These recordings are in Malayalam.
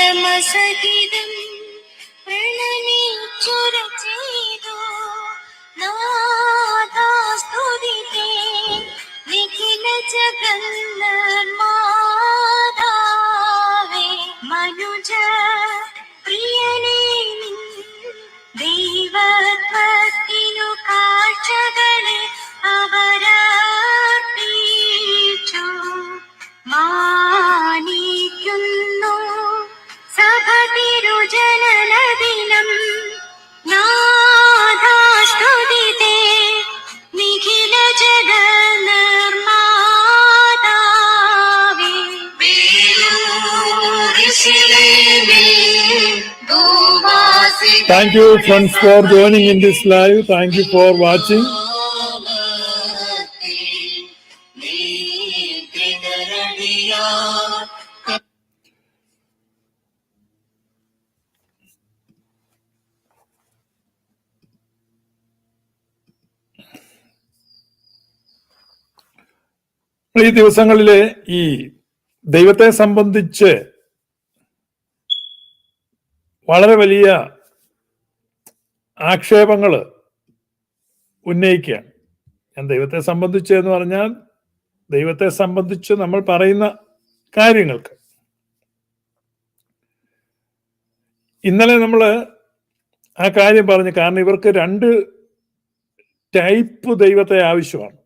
സംഭ്രമസഹിതം പ്രണമിച്ചുര ചെയ്തു നാദാസ്തുതിതേ നിഖില ജഗന്മാതാവേ മനുജ പ്രിയനേ നിൻ ദൈവത്വത്തിനു കാഴ്ചകളെ അവരർപ്പിച്ചു മാനിക്കുന്നു സഭ തിരുജനനദിനം നാദാസ്തുതിതേ Nikhila ജഗന്മാതാവേ Thank you friends for joining in this live. Thank you for watching. ഈ ദിവസങ്ങളില് ഈ ദൈവത്തെ സംബന്ധിച്ച് വളരെ വലിയ ആക്ഷേപങ്ങൾ ഉന്നയിക്കുകയാണ്. ഞാൻ ദൈവത്തെ സംബന്ധിച്ച് എന്ന് പറഞ്ഞാൽ ദൈവത്തെ സംബന്ധിച്ച് നമ്മൾ പറയുന്ന കാര്യങ്ങൾക്ക്. ഇന്നലെ നമ്മൾ ആ കാര്യം പറഞ്ഞു. കാരണം ഇവർക്ക് രണ്ട് ടൈപ്പ് ദൈവത്തെ ആവശ്യമാണ്.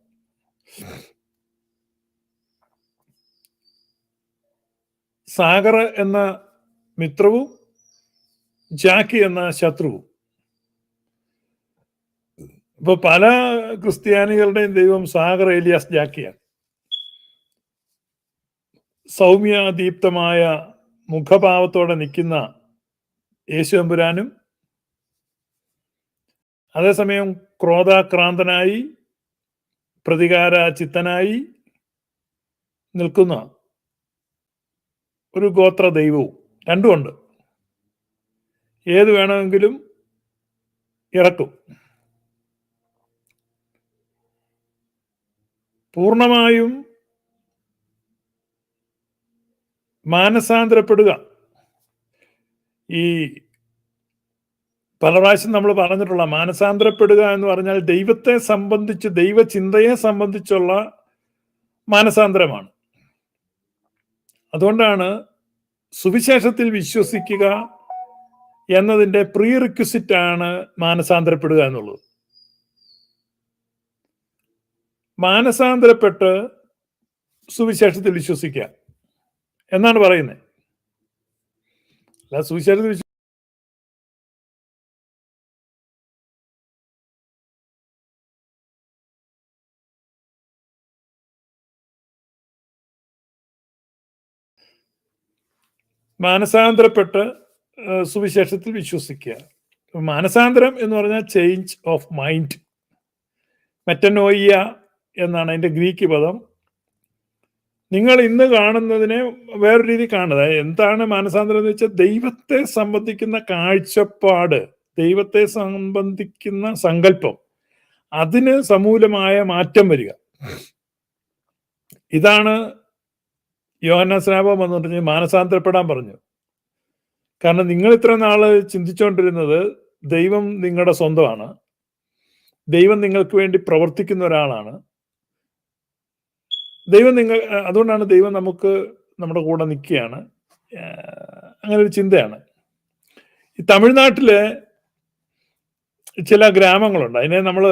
സാഗർ എന്ന മിത്രവും ജാക്കി എന്ന ശത്രുവും. ഇപ്പൊ പല ക്രിസ്ത്യാനികളുടെയും ദൈവം സാഗർ ഏലിയാസ് ജാക്കിയാണ്. സൗമ്യദീപ്തമായ മുഖഭാവത്തോടെ നിൽക്കുന്ന യേശുവമ്പുരാനും അതേസമയം ക്രോധാക്രാന്തനായി പ്രതികാര ചിത്തനായി നിൽക്കുന്ന ഒരു ഗോത്ര ദൈവവും രണ്ടുമുണ്ട്. ഏത് വേണമെങ്കിലും ഇറക്കും. പൂർണ്ണമായും മാനസാന്തരപ്പെടുക. ഈ പല പ്രാവശ്യം നമ്മൾ പറഞ്ഞിട്ടുള്ള മാനസാന്തരപ്പെടുക എന്ന് പറഞ്ഞാൽ ദൈവത്തെ സംബന്ധിച്ച്, ദൈവചിന്തയെ സംബന്ധിച്ചുള്ള മാനസാന്തരമാണ്. അതുകൊണ്ടാണ് സുവിശേഷത്തിൽ വിശ്വസിക്കുക എന്നതിൻ്റെ പ്രീ റിക്വിസിറ്റ് ആണ് മാനസാന്തരപ്പെടുക എന്നുള്ളത്. മാനസാന്തരപ്പെട്ട് സുവിശേഷത്തിൽ വിശ്വസിക്കുക എന്നാണ് പറയുന്നത്. അല്ല, സുവിശേഷത്തിൽ മാനസാന്തരപ്പെട്ട് സുവിശേഷത്തിൽ വിശ്വസിക്കുക. മാനസാന്തരം എന്ന് പറഞ്ഞാൽ ചേഞ്ച് ഓഫ് മൈൻഡ്. മെറ്റനോയിയ എന്നാണ് അതിൻ്റെ ഗ്രീക്ക് പദം. നിങ്ങൾ ഇന്ന് കാണുന്നതിനെ വേറൊരു രീതി കാണുക. എന്താണ് മാനസാന്തരം എന്ന് വെച്ചാൽ ദൈവത്തെ സംബന്ധിക്കുന്ന കാഴ്ചപ്പാട്, ദൈവത്തെ സംബന്ധിക്കുന്ന സങ്കല്പം, അതിന് സമൂലമായ മാറ്റം വരിക. ഇതാണ് യോഹന്നാൻ സ്നാപകൻ എന്ന് പറഞ്ഞ് മാനസാന്തരപ്പെടാൻ പറഞ്ഞു. കാരണം നിങ്ങൾ ഇത്ര നാള് ചിന്തിച്ചുകൊണ്ടിരുന്നത് ദൈവം നിങ്ങളുടെ സ്വന്തമാണ്, ദൈവം നിങ്ങൾക്ക് വേണ്ടി പ്രവർത്തിക്കുന്ന ഒരാളാണ്, ദൈവം അതുകൊണ്ടാണ് ദൈവം നമുക്ക് നമ്മുടെ കൂടെ നിൽക്കുകയാണ്. അങ്ങനെ ഒരു ചിന്തയാണ്. ഈ തമിഴ്നാട്ടിലെ ചില ഗ്രാമങ്ങളുണ്ട്. അതിനെ നമ്മൾ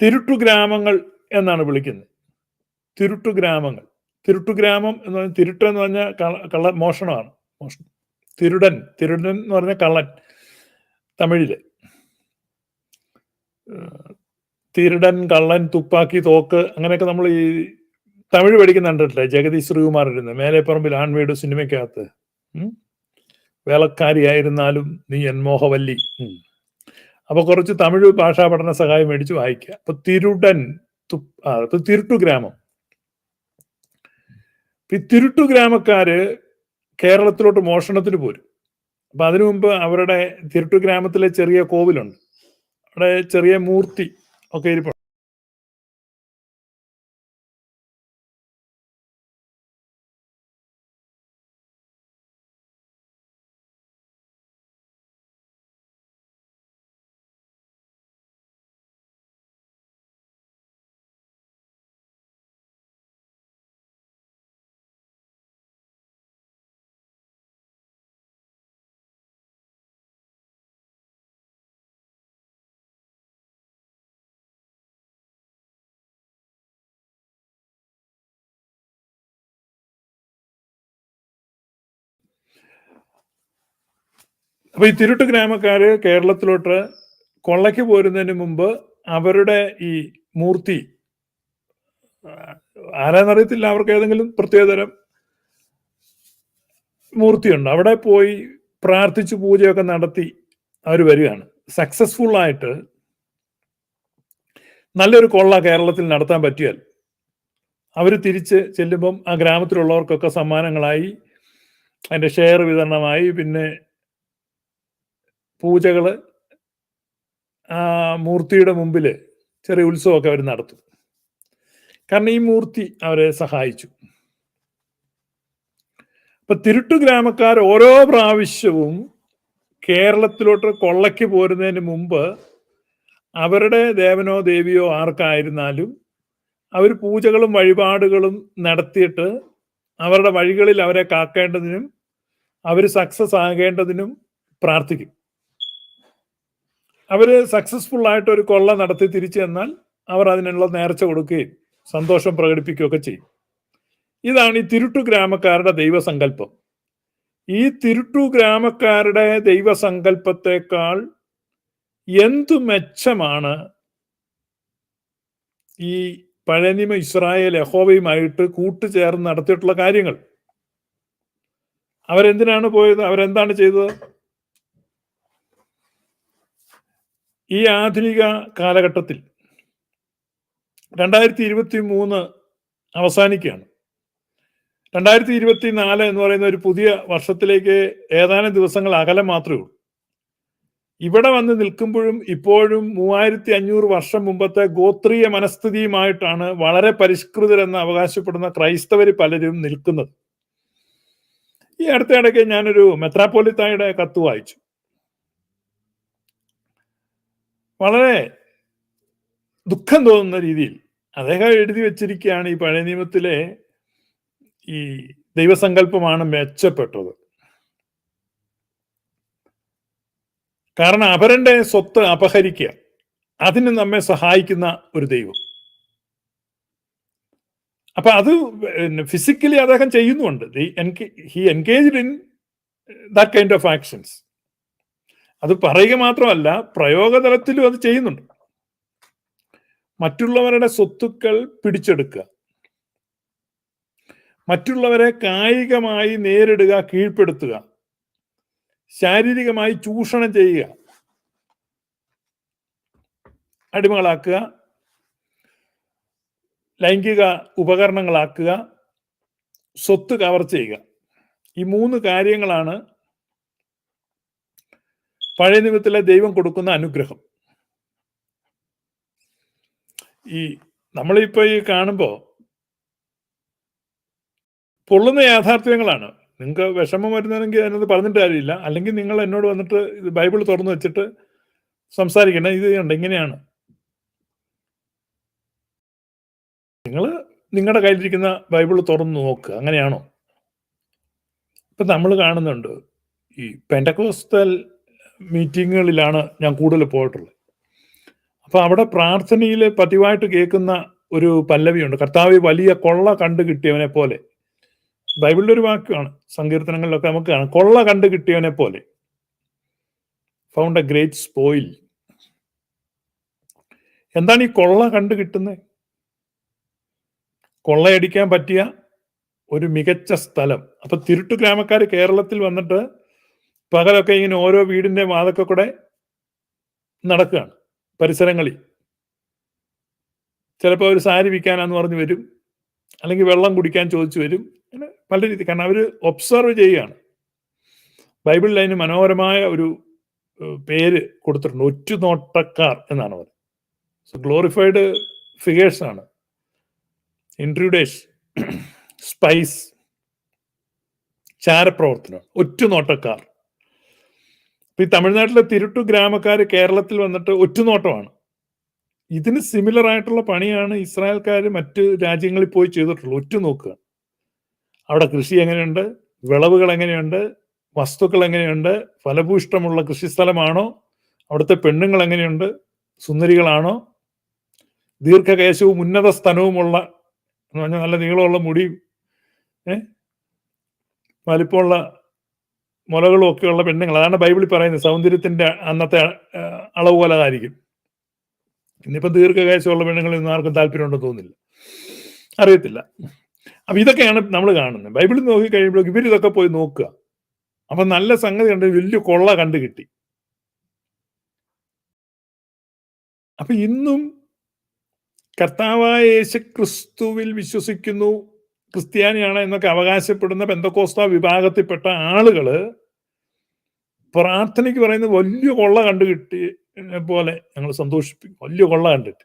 തിരുട്ടു ഗ്രാമങ്ങൾ എന്നാണ് വിളിക്കുന്നത്. തിരുട്ടു ഗ്രാമങ്ങൾ. തിരുട്ടു ഗ്രാമം എന്ന് പറഞ്ഞാൽ തിരുട്ട് എന്ന് പറഞ്ഞാൽ കള്ള മോഷണമാണ്. തിരുടൻ എന്ന് പറഞ്ഞാൽ കള്ളൻ തമിഴില്. തിരുടൻ, കള്ളൻ, തുപ്പാക്കി, തോക്ക്, അങ്ങനെയൊക്കെ നമ്മൾ ഈ തമിഴ് പഠിക്കുന്ന കണ്ടിട്ടില്ലേ? ജഗദീഷ് ശ്രീകുമാർ ഇരുന്ന് മേലെപ്പറമ്പിൽ ആൺവീട് സിനിമയ്ക്കകത്ത് വേലക്കാരിയായിരുന്നാലും നീ എൻ മോഹവല്ലി. അപ്പൊ കുറച്ച് തമിഴ് ഭാഷാ പഠന സഹായം മേടിച്ച് വായിക്കുക. അപ്പൊ തിരുട്ടു ഗ്രാമം. ഈ തിരുട്ടു ഗ്രാമക്കാര് കേരളത്തിലോട്ട് മോഷണത്തിന് പോരും. അപ്പൊ അതിനു മുമ്പ് അവരുടെ തിരുട്ടു ഗ്രാമത്തിലെ ചെറിയ കോവിലുണ്ട്, അവിടെ ചെറിയ മൂർത്തി ഒക്കെ ഇരിപ്പുണ്ട്. അപ്പൊ ഈ തിരുട്ടു ഗ്രാമക്കാര് കേരളത്തിലോട്ട് കൊള്ളയ്ക്ക് പോരുന്നതിന് മുമ്പ് അവരുടെ ഈ മൂർത്തി ആരാന്നറിയത്തില്ല, അവർക്ക് ഏതെങ്കിലും പ്രത്യേകതരം മൂർത്തിയുണ്ട്, അവിടെ പോയി പ്രാർത്ഥിച്ച് പൂജയൊക്കെ നടത്തി അവർ വരികയാണ്. സക്സസ്ഫുൾ ആയിട്ട് നല്ലൊരു കൊള്ള കേരളത്തിൽ നടത്താൻ പറ്റിയാൽ അവർ തിരിച്ച് ചെല്ലുമ്പം ആ ഗ്രാമത്തിലുള്ളവർക്കൊക്കെ സമ്മാനങ്ങളായി, അതിന്റെ ഷെയർ വിതരണമായി, പിന്നെ പൂജകള്, ആ മൂർത്തിയുടെ മുമ്പിൽ ചെറിയ ഉത്സവമൊക്കെ അവർ നടത്തും. കാരണം ഈ മൂർത്തി അവരെ സഹായിച്ചു. അപ്പൊ തിരുട്ടു ഗ്രാമക്കാർ ഓരോ പ്രാവശ്യവും കേരളത്തിലോട്ട് കൊള്ളയ്ക്ക് പോരുന്നതിന് മുമ്പ് അവരുടെ ദേവനോ ദേവിയോ ആർക്കായിരുന്നാലും അവർ പൂജകളും വഴിപാടുകളും നടത്തിയിട്ട് അവരുടെ വഴികളിൽ അവരെ കാക്കേണ്ടതിനും അവർ സക്സസ് ആകേണ്ടതിനും പ്രാർത്ഥിക്കും. അവര് സക്സസ്ഫുൾ ആയിട്ട് ഒരു കൊള്ള നടത്തി തിരിച്ചു എന്നാൽ അവർ അതിനുള്ള നേർച്ച കൊടുക്കുകയും സന്തോഷം പ്രകടിപ്പിക്കുകയൊക്കെ ചെയ്യും. ഇതാണ് ഈ തിരുട്ടു ഗ്രാമക്കാരുടെ ദൈവസങ്കല്പം. ഈ തിരുട്ടു ഗ്രാമക്കാരുടെ ദൈവസങ്കല്പത്തെക്കാൾ എന്തു മെച്ചമാണ് ഈ പഴയ നിയമ ഇസ്രായേൽ യഹോവയുമായിട്ട് കൂട്ടുചേർന്ന് നടത്തിയിട്ടുള്ള കാര്യങ്ങൾ. അവരെന്തിനാണ് പോയത്? അവരെന്താണ് ചെയ്തത്? ഈ ആധുനിക കാലഘട്ടത്തിൽ 2023 അവസാനിക്കുകയാണ്. 2024 എന്ന് പറയുന്ന ഒരു പുതിയ വർഷത്തിലേക്ക് ഏതാനും ദിവസങ്ങൾ അകലം മാത്രമേ ഉള്ളൂ. ഇവിടെ വന്ന് നിൽക്കുമ്പോഴും ഇപ്പോഴും 3500 വർഷം മുമ്പത്തെ ഗോത്രീയ മനസ്ഥിതിയുമായിട്ടാണ് വളരെ പരിഷ്കൃതരെന്ന് അവകാശപ്പെടുന്ന ക്രൈസ്തവർ പലരും നിൽക്കുന്നത്. ഈ അടുത്തിടയ്ക്ക് ഞാനൊരു മെത്രാപ്പോലിത്തായുടെ കത്ത് വായിച്ചു. വളരെ ദുഃഖം തോന്നുന്ന രീതിയിൽ അദ്ദേഹം എഴുതി വെച്ചിരിക്കുകയാണ്, ഈ പഴയ നിയമത്തിലെ ഈ ദൈവസങ്കല്പമാണ് മെച്ചപ്പെട്ടത്. കാരണം അവരുടെ സ്വത്ത് അപഹരിക്കുക, അതിന് നമ്മെ സഹായിക്കുന്ന ഒരു ദൈവം. അപ്പൊ അത് ഫിസിക്കലി അദ്ദേഹം ചെയ്യുന്നുണ്ട്. He engaged in that kind of actions. അത് പറയുക മാത്രമല്ല, പ്രയോഗതലത്തിലും അത് ചെയ്യുന്നുണ്ട്. മറ്റുള്ളവരുടെ സ്വത്തുക്കൾ പിടിച്ചെടുക്കുക, മറ്റുള്ളവരെ കായികമായി നേരിടുക, കീഴ്പ്പെടുത്തുക, ശാരീരികമായി ചൂഷണം ചെയ്യുക, അടിമകളാക്കുക, ലൈംഗിക ഉപകരണങ്ങളാക്കുക, സ്വത്ത് കവർച്ച ചെയ്യുക. ഈ 3 കാര്യങ്ങളാണ് പഴയ നിയമത്തിലെ ദൈവം കൊടുക്കുന്ന അനുഗ്രഹം. ഈ നമ്മളിപ്പോ ഈ കാണുമ്പോ പൊള്ളുന്ന യാഥാർത്ഥ്യങ്ങളാണ്. നിങ്ങൾക്ക് വിഷമം വരുന്നതെങ്കിൽ അതിനകത്ത് പറഞ്ഞിട്ട് കാര്യമില്ല. അല്ലെങ്കിൽ നിങ്ങൾ എന്നോട് വന്നിട്ട് ബൈബിൾ തുറന്നു വെച്ചിട്ട് സംസാരിക്കണം, ഇത് കണ്ട് ഇങ്ങനെയാണ്. നിങ്ങൾ നിങ്ങളുടെ കയ്യിലിരിക്കുന്ന ബൈബിൾ തുറന്നു നോക്കുക, അങ്ങനെയാണോ? ഇപ്പൊ നമ്മൾ കാണുന്നുണ്ട്, ഈ പെന്തക്കോസ്തൽ മീറ്റിങ്ങുകളിലാണ് ഞാൻ കൂടുതൽ പോയിട്ടുള്ളത്. അപ്പൊ അവിടെ പ്രാർത്ഥനയിൽ പതിവായിട്ട് കേൾക്കുന്ന ഒരു പല്ലവിയുണ്ട്, കർത്താവ് വലിയ കൊള്ള കണ്ടു കിട്ടിയവനെ പോലെ. ബൈബിളിലെ ഒരു വാക്കാണ്, സങ്കീർത്തനങ്ങളിലൊക്കെ നമുക്ക് കാണാം, കൊള്ള കണ്ടു കിട്ടിയവനെ പോലെ. Found A great spoil. എന്താണ് ഈ കൊള്ള കണ്ടു കിട്ടുന്നത്? കൊള്ളയടിക്കാൻ പറ്റിയ ഒരു മികച്ച സ്ഥലം. അപ്പൊ തിരുട്ടു ഗ്രാമക്കാർ കേരളത്തിൽ വന്നിട്ട് പകലൊക്കെ ഇങ്ങനെ ഓരോ വീടിന്റെ വാതൊക്കെ കൂടെ നടക്കുകയാണ് പരിസരങ്ങളിൽ. ചിലപ്പോൾ അവർ സാരി വിൽക്കാനാന്ന് പറഞ്ഞ് വരും, അല്ലെങ്കിൽ വെള്ളം കുടിക്കാൻ ചോദിച്ചു വരും. അങ്ങനെ പല രീതി, കാരണം അവർ ഒബ്സർവ് ചെയ്യുകയാണ്. ബൈബിളിൽ അതിന് മനോഹരമായ ഒരു പേര് കൊടുത്തിട്ടുണ്ട്, ഒറ്റുനോട്ടക്കാർ എന്നാണ് പറയുന്നത്. ഗ്ലോറിഫൈഡ് ഫിഗേഴ്സ് ആണ്. ഇൻട്രൂഡേഴ്സ്, സ്പൈസ്, ചാരപ്രവർത്തനം, ഒറ്റുനോട്ടക്കാർ. ഈ തമിഴ്നാട്ടിലെ തിരുട്ടു ഗ്രാമക്കാർ കേരളത്തിൽ വന്നിട്ട് ഒറ്റുനോട്ടമാണ്. ഇതിന് സിമിലർ ആയിട്ടുള്ള പണിയാണ് ഇസ്രായേൽക്കാർ മറ്റ് രാജ്യങ്ങളിൽ പോയി ചെയ്തിട്ടുള്ളത്. ഒറ്റുനോക്കുക, അവിടെ കൃഷി എങ്ങനെയുണ്ട്, വിളവുകൾ എങ്ങനെയുണ്ട്, വസ്തുക്കൾ എങ്ങനെയുണ്ട്, ഫലഭൂഷ്ടമുള്ള കൃഷിസ്ഥലമാണോ, അവിടുത്തെ പെണ്ണുങ്ങൾ എങ്ങനെയുണ്ട്, സുന്ദരികളാണോ, ദീർഘകേശവും ഉന്നത സ്തനവുമുള്ള എന്ന് പറഞ്ഞാൽ നല്ല നീളമുള്ള മുടിയും വലിപ്പമുള്ള മുലകളും ഒക്കെയുള്ള പെണ്ണുങ്ങൾ. അതാണ് ബൈബിളിൽ പറയുന്നത്. സൗന്ദര്യത്തിന്റെ അന്നത്തെ അളവ് പോലെ അതായിരിക്കും. ഇന്നിപ്പം ദീർഘകേശമുള്ള പെണ്ണുങ്ങളിൽ നിന്ന് ആർക്കും താല്പര്യമുണ്ടെന്ന് തോന്നുന്നില്ല, അറിയത്തില്ല. അപ്പൊ ഇതൊക്കെയാണ് നമ്മൾ കാണുന്നത്. ബൈബിളിൽ നോക്കി കഴിയുമ്പോൾ ഇവരിതൊക്കെ പോയി നോക്കുക. അപ്പൊ നല്ല സംഗതി കണ്ട് വലിയ കൊള്ള കണ്ടു കിട്ടി. അപ്പൊ ഇന്നും കർത്താവായ യേശു ക്രിസ്തുവിൽ വിശ്വസിക്കുന്നു, ക്രിസ്ത്യാനിയാണ് എന്നൊക്കെ അവകാശപ്പെടുന്ന പെന്തക്കോസ്ത വിഭാഗത്തിൽപ്പെട്ട ആളുകള് പ്രാർത്ഥനയ്ക്ക് പറയുന്നത് വലിയ കൊള്ള കണ്ടു കിട്ടി പോലെ ഞങ്ങൾ സന്തോഷിപ്പിക്കും. വലിയ കൊള്ള കണ്ടിട്ട്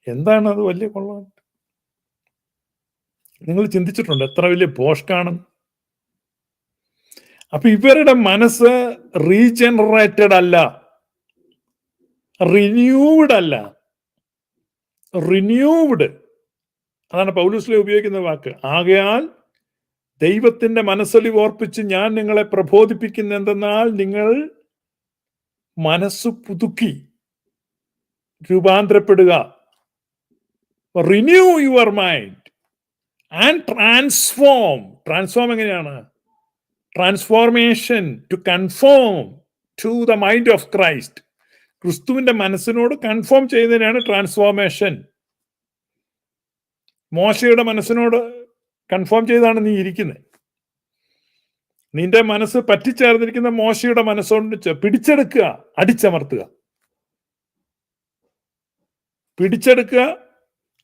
എന്താണ് അത് വലിയ കൊള്ള? നിങ്ങൾ ചിന്തിച്ചിട്ടുണ്ട് എത്ര വലിയ പോഷ്കാണ്? അപ്പൊ ഇവരുടെ മനസ്സ് റീജനറേറ്റഡ് അല്ല, റിന്യൂവ്ഡ് അല്ല, റിന്യൂവ്ഡ്. അതാണ് പൗലോസ് ഉപയോഗിക്കുന്ന വാക്ക്. ആകയാൽ ദൈവത്തിന്റെ മനസ്സൊലിവ് ഓർപ്പിച്ച് ഞാൻ നിങ്ങളെ പ്രബോധിപ്പിക്കുന്ന എന്തെന്നാൽ നിങ്ങൾ മനസ്സ് പുതുക്കി രൂപാന്തരപ്പെടുക. Renew your mind and transform. Transform എങ്ങനെയാണ്? Transformation to conform to the mind of Christ. ക്രിസ്തുവിന്റെ മനസ്സിനോട് കൺഫോം ചെയ്യുന്നതിനാണ് ട്രാൻസ്ഫോർമേഷൻ. മോശയുടെ മനസ്സിനോട് കൺഫോം ചെയ്താണ് നീ ഇരിക്കുന്നത്. നിന്റെ മനസ്സ് പറ്റിച്ചേർന്നിരിക്കുന്ന മോശയുടെ മനസ്സുകൊണ്ട് പിടിച്ചെടുക്കുക, അടിച്ചമർത്തുക. പിടിച്ചെടുക്കുക,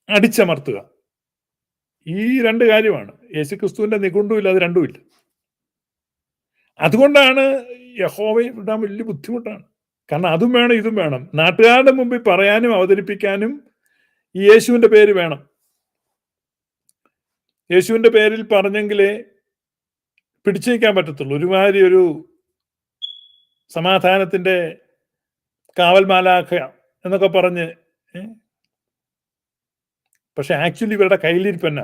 അടിച്ചമർത്തുക. ഈ രണ്ട് കാര്യമാണ്. യേശുക്രിസ്തുവിന്റെ നിഘണ്ടുവില്ല, അത് രണ്ടുമില്ല. അതുകൊണ്ടാണ് യഹോവയെ വിടാൻ വലിയ ബുദ്ധിമുട്ടാണ്. കാരണം അതും വേണം ഇതും വേണം. നാട്ടുകാരുടെ മുമ്പിൽ പറയാനും അവതരിപ്പിക്കാനും ഈ യേശുവിന്റെ പേര് വേണം. യേശുവിന്റെ പേരിൽ പറഞ്ഞെങ്കിലേ പിടിച്ചു നിൽക്കാൻ പറ്റത്തുള്ളൂ. ഒരുമാതിരി ഒരു സമാധാനത്തിന്റെ കാവൽ മാലാഖ എന്നൊക്കെ പറഞ്ഞ്. പക്ഷെ ആക്ച്വലി ഇവരുടെ കയ്യിലിരിപ്പന്ന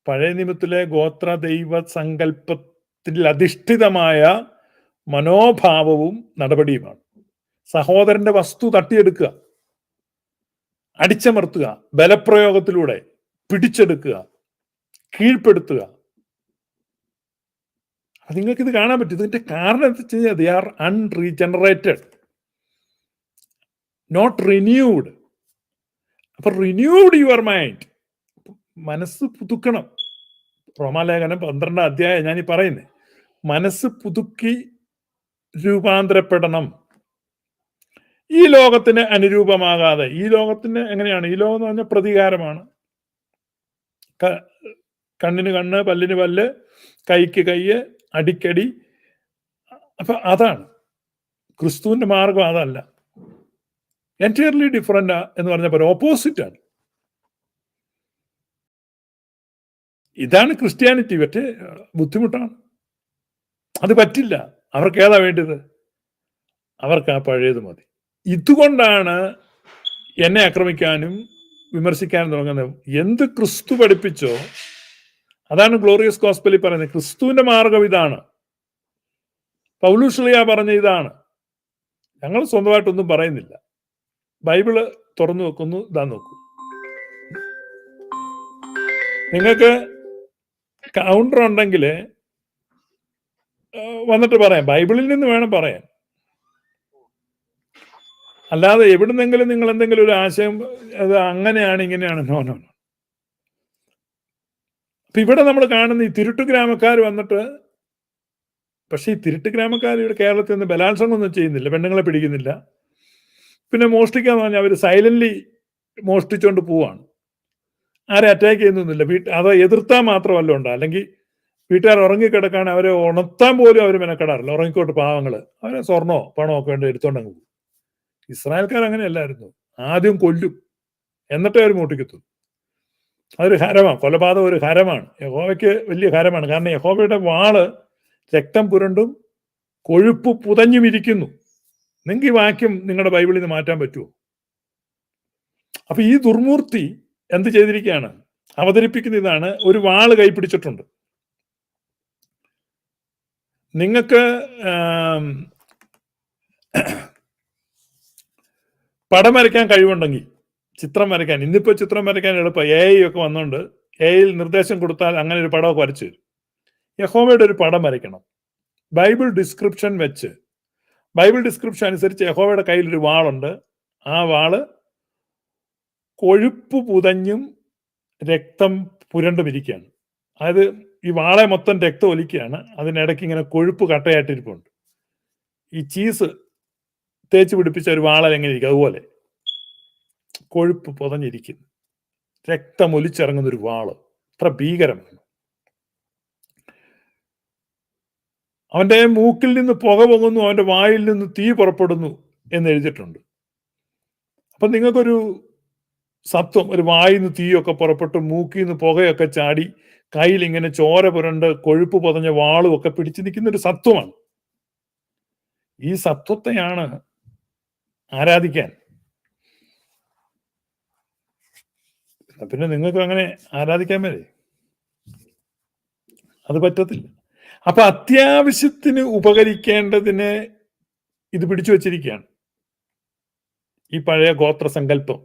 പഴയ നിയമത്തിലെ ഗോത്ര ദൈവ സങ്കല്പത്തിൽ അധിഷ്ഠിതമായ മനോഭാവവും നടപടിയുമാണ്. സഹോദരന്റെ വസ്തു തട്ടിയെടുക്കുക, അടിച്ചമർത്തുക, ബലപ്രയോഗത്തിലൂടെ പിടിച്ചെടുക്കുക, കീഴ്പ്പെടുത്തുക. നിങ്ങൾക്കിത് കാണാൻ പറ്റും. ഇതിന്റെ കാരണം എന്താ വെച്ച് കഴിഞ്ഞാൽ ദേ ആർ അൺറീജനറേറ്റഡ്, നോട്ട് റിന്യൂവ്ഡ്. അപ്പൊ റിന്യൂവ്ഡ് യുവർ മൈൻഡ്, മനസ്സ് പുതുക്കണം. റോമാലേഖനം 12 അധ്യായം ഞാൻ ഈ പറയുന്നത്. മനസ്സ് പുതുക്കി രൂപാന്തരപ്പെടണം. ഈ ലോകത്തിന് അനുരൂപമാകാതെ. ഈ ലോകത്തിന് എങ്ങനെയാണ്? ഈ ലോകം എന്ന് പറഞ്ഞാൽ പ്രതികാരമാണ്. കണ്ണിന് കണ്ണ്, പല്ലിന് പല്ല്, കൈക്ക് കയ്യ്, അടിക്കടി. അപ്പൊ അതാണ് ക്രിസ്തുവിന്റെ മാർഗം. അതല്ല, എൻറ്റയർലി ഡിഫറൻ്റ് എന്ന് പറഞ്ഞപ്പോൾ ഓപ്പോസിറ്റ് ആണ്. ഇതാണ് ക്രിസ്ത്യാനിറ്റി. പക്ഷേ ബുദ്ധിമുട്ടാണ്, അത് പറ്റില്ല. അവർക്ക് ഏതാ വേണ്ടത്? അവർക്ക് ആ പഴയത് മതി. ഇതുകൊണ്ടാണ് എന്നെ ആക്രമിക്കാനും വിമർശിക്കാനും തുടങ്ങുന്നത്. എന്ത് ക്രിസ്തു പഠിപ്പിച്ചോ അതാണ് ഗ്ലോറിയസ് ഗോസ്പലിൽ പറയുന്നത്. ക്രിസ്തുവിന്റെ മാർഗം ഇതാണ്. പൗലോസ് ശ്ലീഹ പറഞ്ഞ ഇതാണ്. ഞങ്ങൾ സ്വന്തമായിട്ടൊന്നും പറയുന്നില്ല. ബൈബിള് തുറന്നു വെക്കുന്നു, ഇതാ നോക്കൂ. നിങ്ങൾക്ക് കൗണ്ടർ ഉണ്ടെങ്കിൽ വന്നിട്ട് പറയാം. ബൈബിളിൽ നിന്ന് വേണം പറയാൻ. അല്ലാതെ എവിടുന്നെങ്കിലും നിങ്ങൾ എന്തെങ്കിലും ഒരു ആശയം അത് അങ്ങനെയാണ് ഇങ്ങനെയാണ്, നോ നോ നോ. അപ്പൊ ഇവിടെ നമ്മൾ കാണുന്ന ഈ തിരുട്ടു ഗ്രാമക്കാർ വന്നിട്ട് പക്ഷെ ഈ തിരുട്ട് ഗ്രാമക്കാർ ഇവിടെ കേരളത്തിൽ നിന്ന് ബലാത്സംഗമൊന്നും ചെയ്യുന്നില്ല, പെണ്ണുങ്ങളെ പിടിക്കുന്നില്ല. പിന്നെ മോഷ്ടിക്കാന്ന് പറഞ്ഞാൽ അവർ സൈലന്റ്ലി മോഷ്ടിച്ചുകൊണ്ട് പോവാണ്, ആരെ അറ്റാക്ക് ചെയ്യുന്നൊന്നുമില്ല. അത് എതിർത്താൽ മാത്രമല്ല ഉണ്ട്, അല്ലെങ്കിൽ വീട്ടുകാർ ഉറങ്ങിക്കിടക്കാണ്, അവരെ ഉണർത്താൻ പോലും അവർ മെനക്കെടാറില്ല. ഉറങ്ങിക്കോട്ട് പാവങ്ങള്, അവരെ സ്വർണ്ണോ പണമോ ഒക്കെ വേണ്ടി എടുത്തോണ്ടങ്ങ് പോകും. ഇസ്രായേൽക്കാർ അങ്ങനെയല്ലായിരുന്നു, ആദ്യം കൊല്ലും എന്നിട്ടേ അവർ മോട്ടിക്കത്തുള്ളൂ. അതൊരു ഹരമാണ്, കൊലപാതകം ഒരു ഹരമാണ്, യഹോവയ്ക്ക് വലിയ ഹരമാണ്. കാരണം യഹോവയുടെ വാള് രക്തം പുരണ്ടും കൊഴുപ്പ് പുതഞ്ഞും ഇരിക്കുന്നു. നിങ്ങൾക്ക് ഈ വാക്യം നിങ്ങളുടെ ബൈബിളിൽ നിന്ന് മാറ്റാൻ പറ്റുമോ? അപ്പൊ ഈ ദുർമൂർത്തി എന്ത് ചെയ്തിരിക്കുകയാണ്? അവതരിപ്പിക്കുന്ന ഇതാണ്, ഒരു വാള് കൈപ്പിടിച്ചിട്ടുണ്ട്. നിങ്ങൾക്ക് പടം വരയ്ക്കാൻ കഴിവുണ്ടെങ്കിൽ, ചിത്രം വരയ്ക്കാൻ, ഇന്നിപ്പോ ചിത്രം വരയ്ക്കാൻ എളുപ്പം, AI ഒക്കെ വന്നുകൊണ്ട് AI നിർദ്ദേശം കൊടുത്താൽ അങ്ങനെ ഒരു പടമൊക്കെ വരച്ചു തരും. യഹോവയുടെ ഒരു പടം വരയ്ക്കണം, ബൈബിൾ ഡിസ്ക്രിപ്ഷൻ വെച്ച്, ബൈബിൾ ഡിസ്ക്രിപ്ഷൻ അനുസരിച്ച് യഹോവയുടെ കയ്യിൽ ഒരു വാളുണ്ട്. ആ വാള് കൊഴുപ്പ് പുതഞ്ഞും രക്തം പുരണ്ടും ഇരിക്കുകയാണ്. അതായത് ഈ വാളെ മൊത്തം രക്തം ഒലിക്കുകയാണ്, അതിനിടയ്ക്ക് ഇങ്ങനെ കൊഴുപ്പ് കട്ടയായിട്ടിരിപ്പുണ്ട്. ഈ ചീസ് തേച്ച് പിടിപ്പിച്ച ഒരു വാള എങ്ങനെ ഇരിക്കും, അതുപോലെ കൊഴുപ്പ് പുതഞ്ഞിരിക്കുന്നു, രക്തം ഒലിച്ചിറങ്ങുന്ന ഒരു വാള്. അത്ര ഭീകരമാണ്. അവന്റെ മൂക്കിൽ നിന്ന് പുക പൊങ്ങുന്നു, അവന്റെ വായിൽ നിന്ന് തീ പുറപ്പെടുന്നു എന്ന് എഴുതിയിട്ടുണ്ട്. അപ്പൊ നിങ്ങൾക്കൊരു സത്വം, ഒരു വായിൽ നിന്ന് തീയൊക്കെ പുറപ്പെട്ട് മൂക്കിൽ നിന്ന് പുകയൊക്കെ ചാടി കയ്യിൽ ഇങ്ങനെ ചോര പുരണ്ട് കൊഴുപ്പ് പുതഞ്ഞ വാളും ഒക്കെ പിടിച്ചു നിൽക്കുന്ന ഒരു സത്വമാണ്. ഈ സത്വത്തെയാണ് ആരാധിക്കാൻ. പിന്നെ നിങ്ങൾക്ക് അങ്ങനെ ആരാധിക്കാൻ വരെ അത് പറ്റത്തില്ല. അപ്പൊ അത്യാവശ്യത്തിന് ഉപകരിക്കേണ്ടതിന് ഇത് പിടിച്ചു വച്ചിരിക്കുകയാണ്, ഈ പഴയ ഗോത്ര സങ്കല്പം.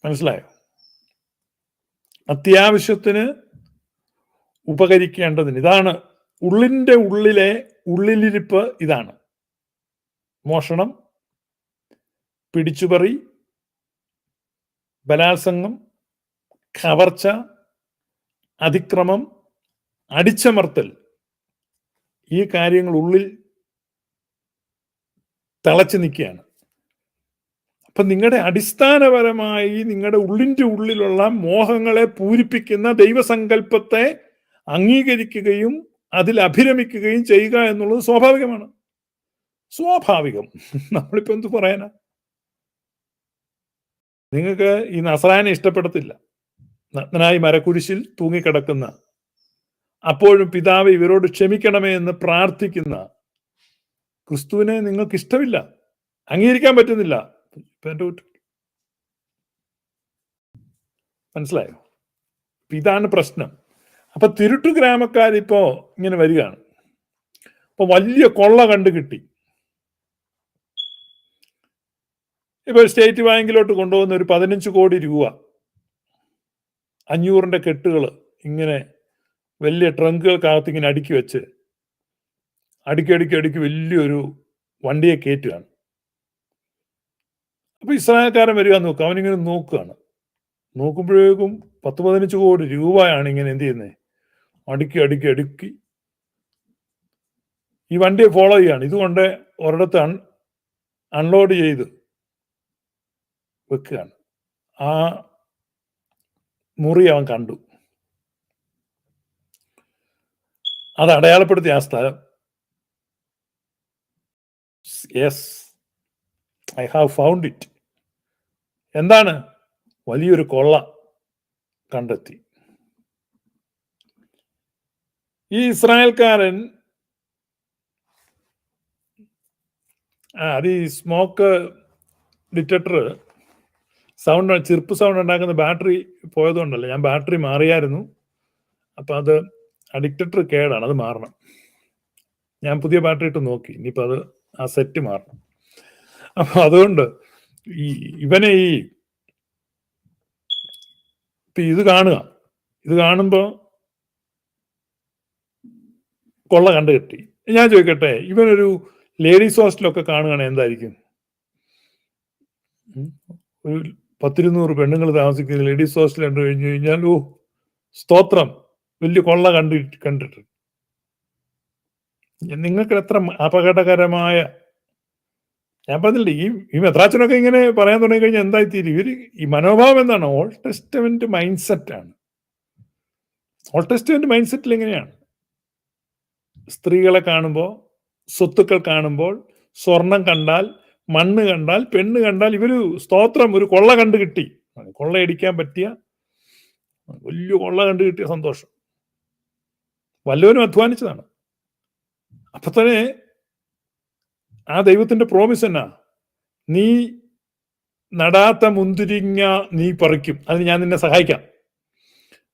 മനസ്സിലായോ? അത്യാവശ്യത്തിന് ഉപകരിക്കേണ്ടതിന് ഇതാണ് ഉള്ളിന്റെ ഉള്ളിലെ ഉള്ളിലിരിപ്പ്. ഇതാണ് മോഷണം, പിടിച്ചുപറി, ബലാത്സംഗം, കവർച്ച, അതിക്രമം, അടിച്ചമർത്തൽ. ഈ കാര്യങ്ങൾ ഉള്ളിൽ തിളച്ചു നിൽക്കുകയാണ്. അപ്പൊ നിങ്ങളുടെ അടിസ്ഥാനപരമായി നിങ്ങളുടെ ഉള്ളിന്റെ ഉള്ളിലുള്ള മോഹങ്ങളെ പൂരിപ്പിക്കുന്ന ദൈവസങ്കല്പത്തെ അംഗീകരിക്കുകയും അതിൽ അഭിരമിക്കുകയും ചെയ്യുക എന്നുള്ളത് സ്വാഭാവികമാണ്. സ്വാഭാവികം. നമ്മളിപ്പോ എന്ത് പറയാനാ? നിങ്ങൾക്ക് ഈ നസ്രായനെ ഇഷ്ടപ്പെടത്തില്ല, നഗ്നനായി മരക്കുരിശിൽ തൂങ്ങിക്കിടക്കുന്ന, അപ്പോഴും പിതാവ് ഇവരോട് ക്ഷമിക്കണമേ എന്ന് പ്രാർത്ഥിക്കുന്ന ക്രിസ്തുവിനെ നിങ്ങൾക്ക് ഇഷ്ടമില്ല, അംഗീകരിക്കാൻ പറ്റുന്നില്ല. മനസ്സിലായോ? ഇതാണ് പ്രശ്നം. അപ്പൊ തിരുട്ടു ഗ്രാമക്കാരിപ്പോ ഇങ്ങനെ വരികയാണ്. ഇപ്പൊ വലിയ കൊള്ള കണ്ടു കിട്ടി. ഇപ്പൊ സ്റ്റേറ്റ് ബാങ്കിലോട്ട് കൊണ്ടുപോകുന്ന ഒരു 15 കോടി രൂപ 500ന്റെ കെട്ടുകൾ ഇങ്ങനെ വലിയ ട്രങ്കുകൾക്കകത്ത് ഇങ്ങനെ അടുക്കി വെച്ച് അടുക്കി വലിയൊരു വണ്ടിയെ കയറ്റുകയാണ്. അപ്പൊ ഇസ്രായേൽക്കാരൻ വരിക നോക്കുക, അവനിങ്ങനെ നോക്കുകയാണ്. നോക്കുമ്പോഴേക്കും 10-15 കോടി രൂപയാണ് ഇങ്ങനെ എന്ത് ചെയ്യുന്നത്, അടുക്കി ഈ വണ്ടിയെ ഫോളോ ചെയ്യാണ്. ഇതുകൊണ്ട് ഒരിടത്ത് അൺലോഡ് ചെയ്ത് വെക്കുകയാണ്. ആ മുറി അവൻ കണ്ടു, അത് അടയാളപ്പെടുത്തി ആ സ്ഥലം. Yes, I have found it. എന്താണ്? വലിയൊരു കൊള്ള കണ്ടെത്തി. ഈ ഇസ്രായേൽക്കാരൻ അത് ഈ സ്മോക്ക് ഡിറ്റക്ടർ സൗണ്ട്, ചെറുപ്പ് സൗണ്ട് ഉണ്ടാക്കുന്ന ബാറ്ററി പോയതുകൊണ്ടല്ല, ഞാൻ ബാറ്ററി മാറിയായിരുന്നു. അപ്പൊ അത് ആ ഡിറ്റക്ടർ കേടാണ്, അത് മാറണം. ഞാൻ പുതിയ ബാറ്ററി ഇട്ട് നോക്കി, ഇനിയിപ്പോൾ അത് ആ സെറ്റ് മാറണം. അപ്പൊ അതുകൊണ്ട് ഇവനെ ഇത് കാണുക, ഇത് കാണുമ്പോ കൊള്ള കണ്ടു കിട്ടി. ഞാൻ ചോദിക്കട്ടെ, ഇവനൊരു ലേഡീസ് ഹോസ്റ്റലൊക്കെ കാണുകയാണെങ്കിൽ എന്തായിരിക്കും? ഒരു 10-200 പെണ്ണുങ്ങൾ താമസിക്കുന്ന ലേഡീസ് ഹോസ്റ്റൽ കണ്ടു കഴിഞ്ഞു കഴിഞ്ഞാൽ, ഓ സ്തോത്രം, വലിയ കൊള്ള കണ്ടിട്ട് നിങ്ങൾക്ക് എത്ര അപകടകരമായ, ഞാൻ പറഞ്ഞില്ലേ, ഈ മെത്രാച്ചനൊക്കെ ഇങ്ങനെ പറയാൻ തുടങ്ങി കഴിഞ്ഞാൽ എന്തായിത്തീരും? ഇവര് ഈ മനോഭാവം എന്താണ്? ഓൾഡ് ടെസ്റ്റമെന്റ് മൈൻഡ് സെറ്റ് ആണ്. ഓൾഡ് ടെസ്റ്റമെന്റ് മൈൻഡ് സെറ്റിൽ എങ്ങനെയാണ്? സ്ത്രീകളെ കാണുമ്പോൾ, സ്വത്തുക്കൾ കാണുമ്പോൾ, സ്വർണം കണ്ടാൽ, മണ്ണ് കണ്ടാൽ, പെണ്ണ് കണ്ടാൽ ഇവര് സ്തോത്രം, ഒരു കൊള്ള കണ്ടു കിട്ടി, കൊള്ളയടിക്കാൻ പറ്റിയ വലിയ കൊള്ള കണ്ടു കിട്ടിയ സന്തോഷം. വല്ലവരും അധ്വാനിച്ചതാണ്. അപ്പൊ തന്നെ ആ ദൈവത്തിന്റെ പ്രോമിസ് എന്നാ? നീ നടാത്ത മുന്തിരിങ്ങ നീ പറിക്കും, അതിന് ഞാൻ നിന്നെ സഹായിക്കാം.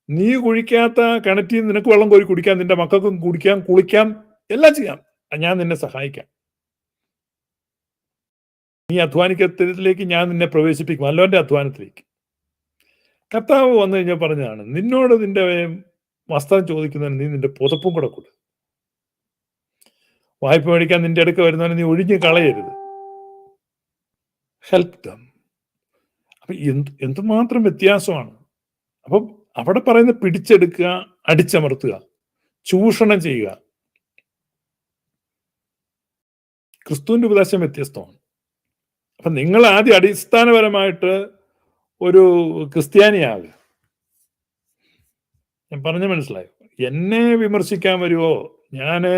നീ കുഴിക്കാത്ത കിണറ്റിൽ നിനക്ക് വെള്ളം കോരി കുടിക്കാം, നിന്റെ മക്കൾക്കും കുടിക്കാം, കുളിക്കാം, എല്ലാം ചെയ്യാം, ഞാൻ നിന്നെ സഹായിക്കാം. നീ അധ്വാനിക്കത്തിലേക്ക് ഞാൻ നിന്നെ പ്രവേശിപ്പിക്കും, വല്ലവന്റെ അധ്വാനത്തിലേക്ക്. കർത്താവ് വന്നു കഴിഞ്ഞാൽ പറഞ്ഞതാണ്, നിന്നോട് നിന്റെ വസ്ത്രം ചോദിക്കുന്നതിന് നീ നിന്റെ പുതപ്പും കൂടെ കൊടു. വായ്പ മേടിക്കാൻ നിന്റെ അടുക്ക വരുന്നവനെ നീ ഒഴിഞ്ഞു കളയരുത്. Help them. അപ്പൊ എന്തുമാത്രം വ്യത്യാസമാണ്. അപ്പം അവിടെ പറയുന്ന പിടിച്ചെടുക്കുക, അടിച്ചമർത്തുക, ചൂഷണം ചെയ്യുക. ക്രിസ്തുവിന്റെ ഉപദേശം വ്യത്യസ്തമാണ്. അപ്പൊ നിങ്ങൾ ആദ്യം അടിസ്ഥാനപരമായിട്ട് ഒരു ക്രിസ്ത്യാനിയാകുക. ഞാൻ പറഞ്ഞ മനസ്സിലായോ? എന്നെ വിമർശിക്കാൻ വരുമോ? ഞാന്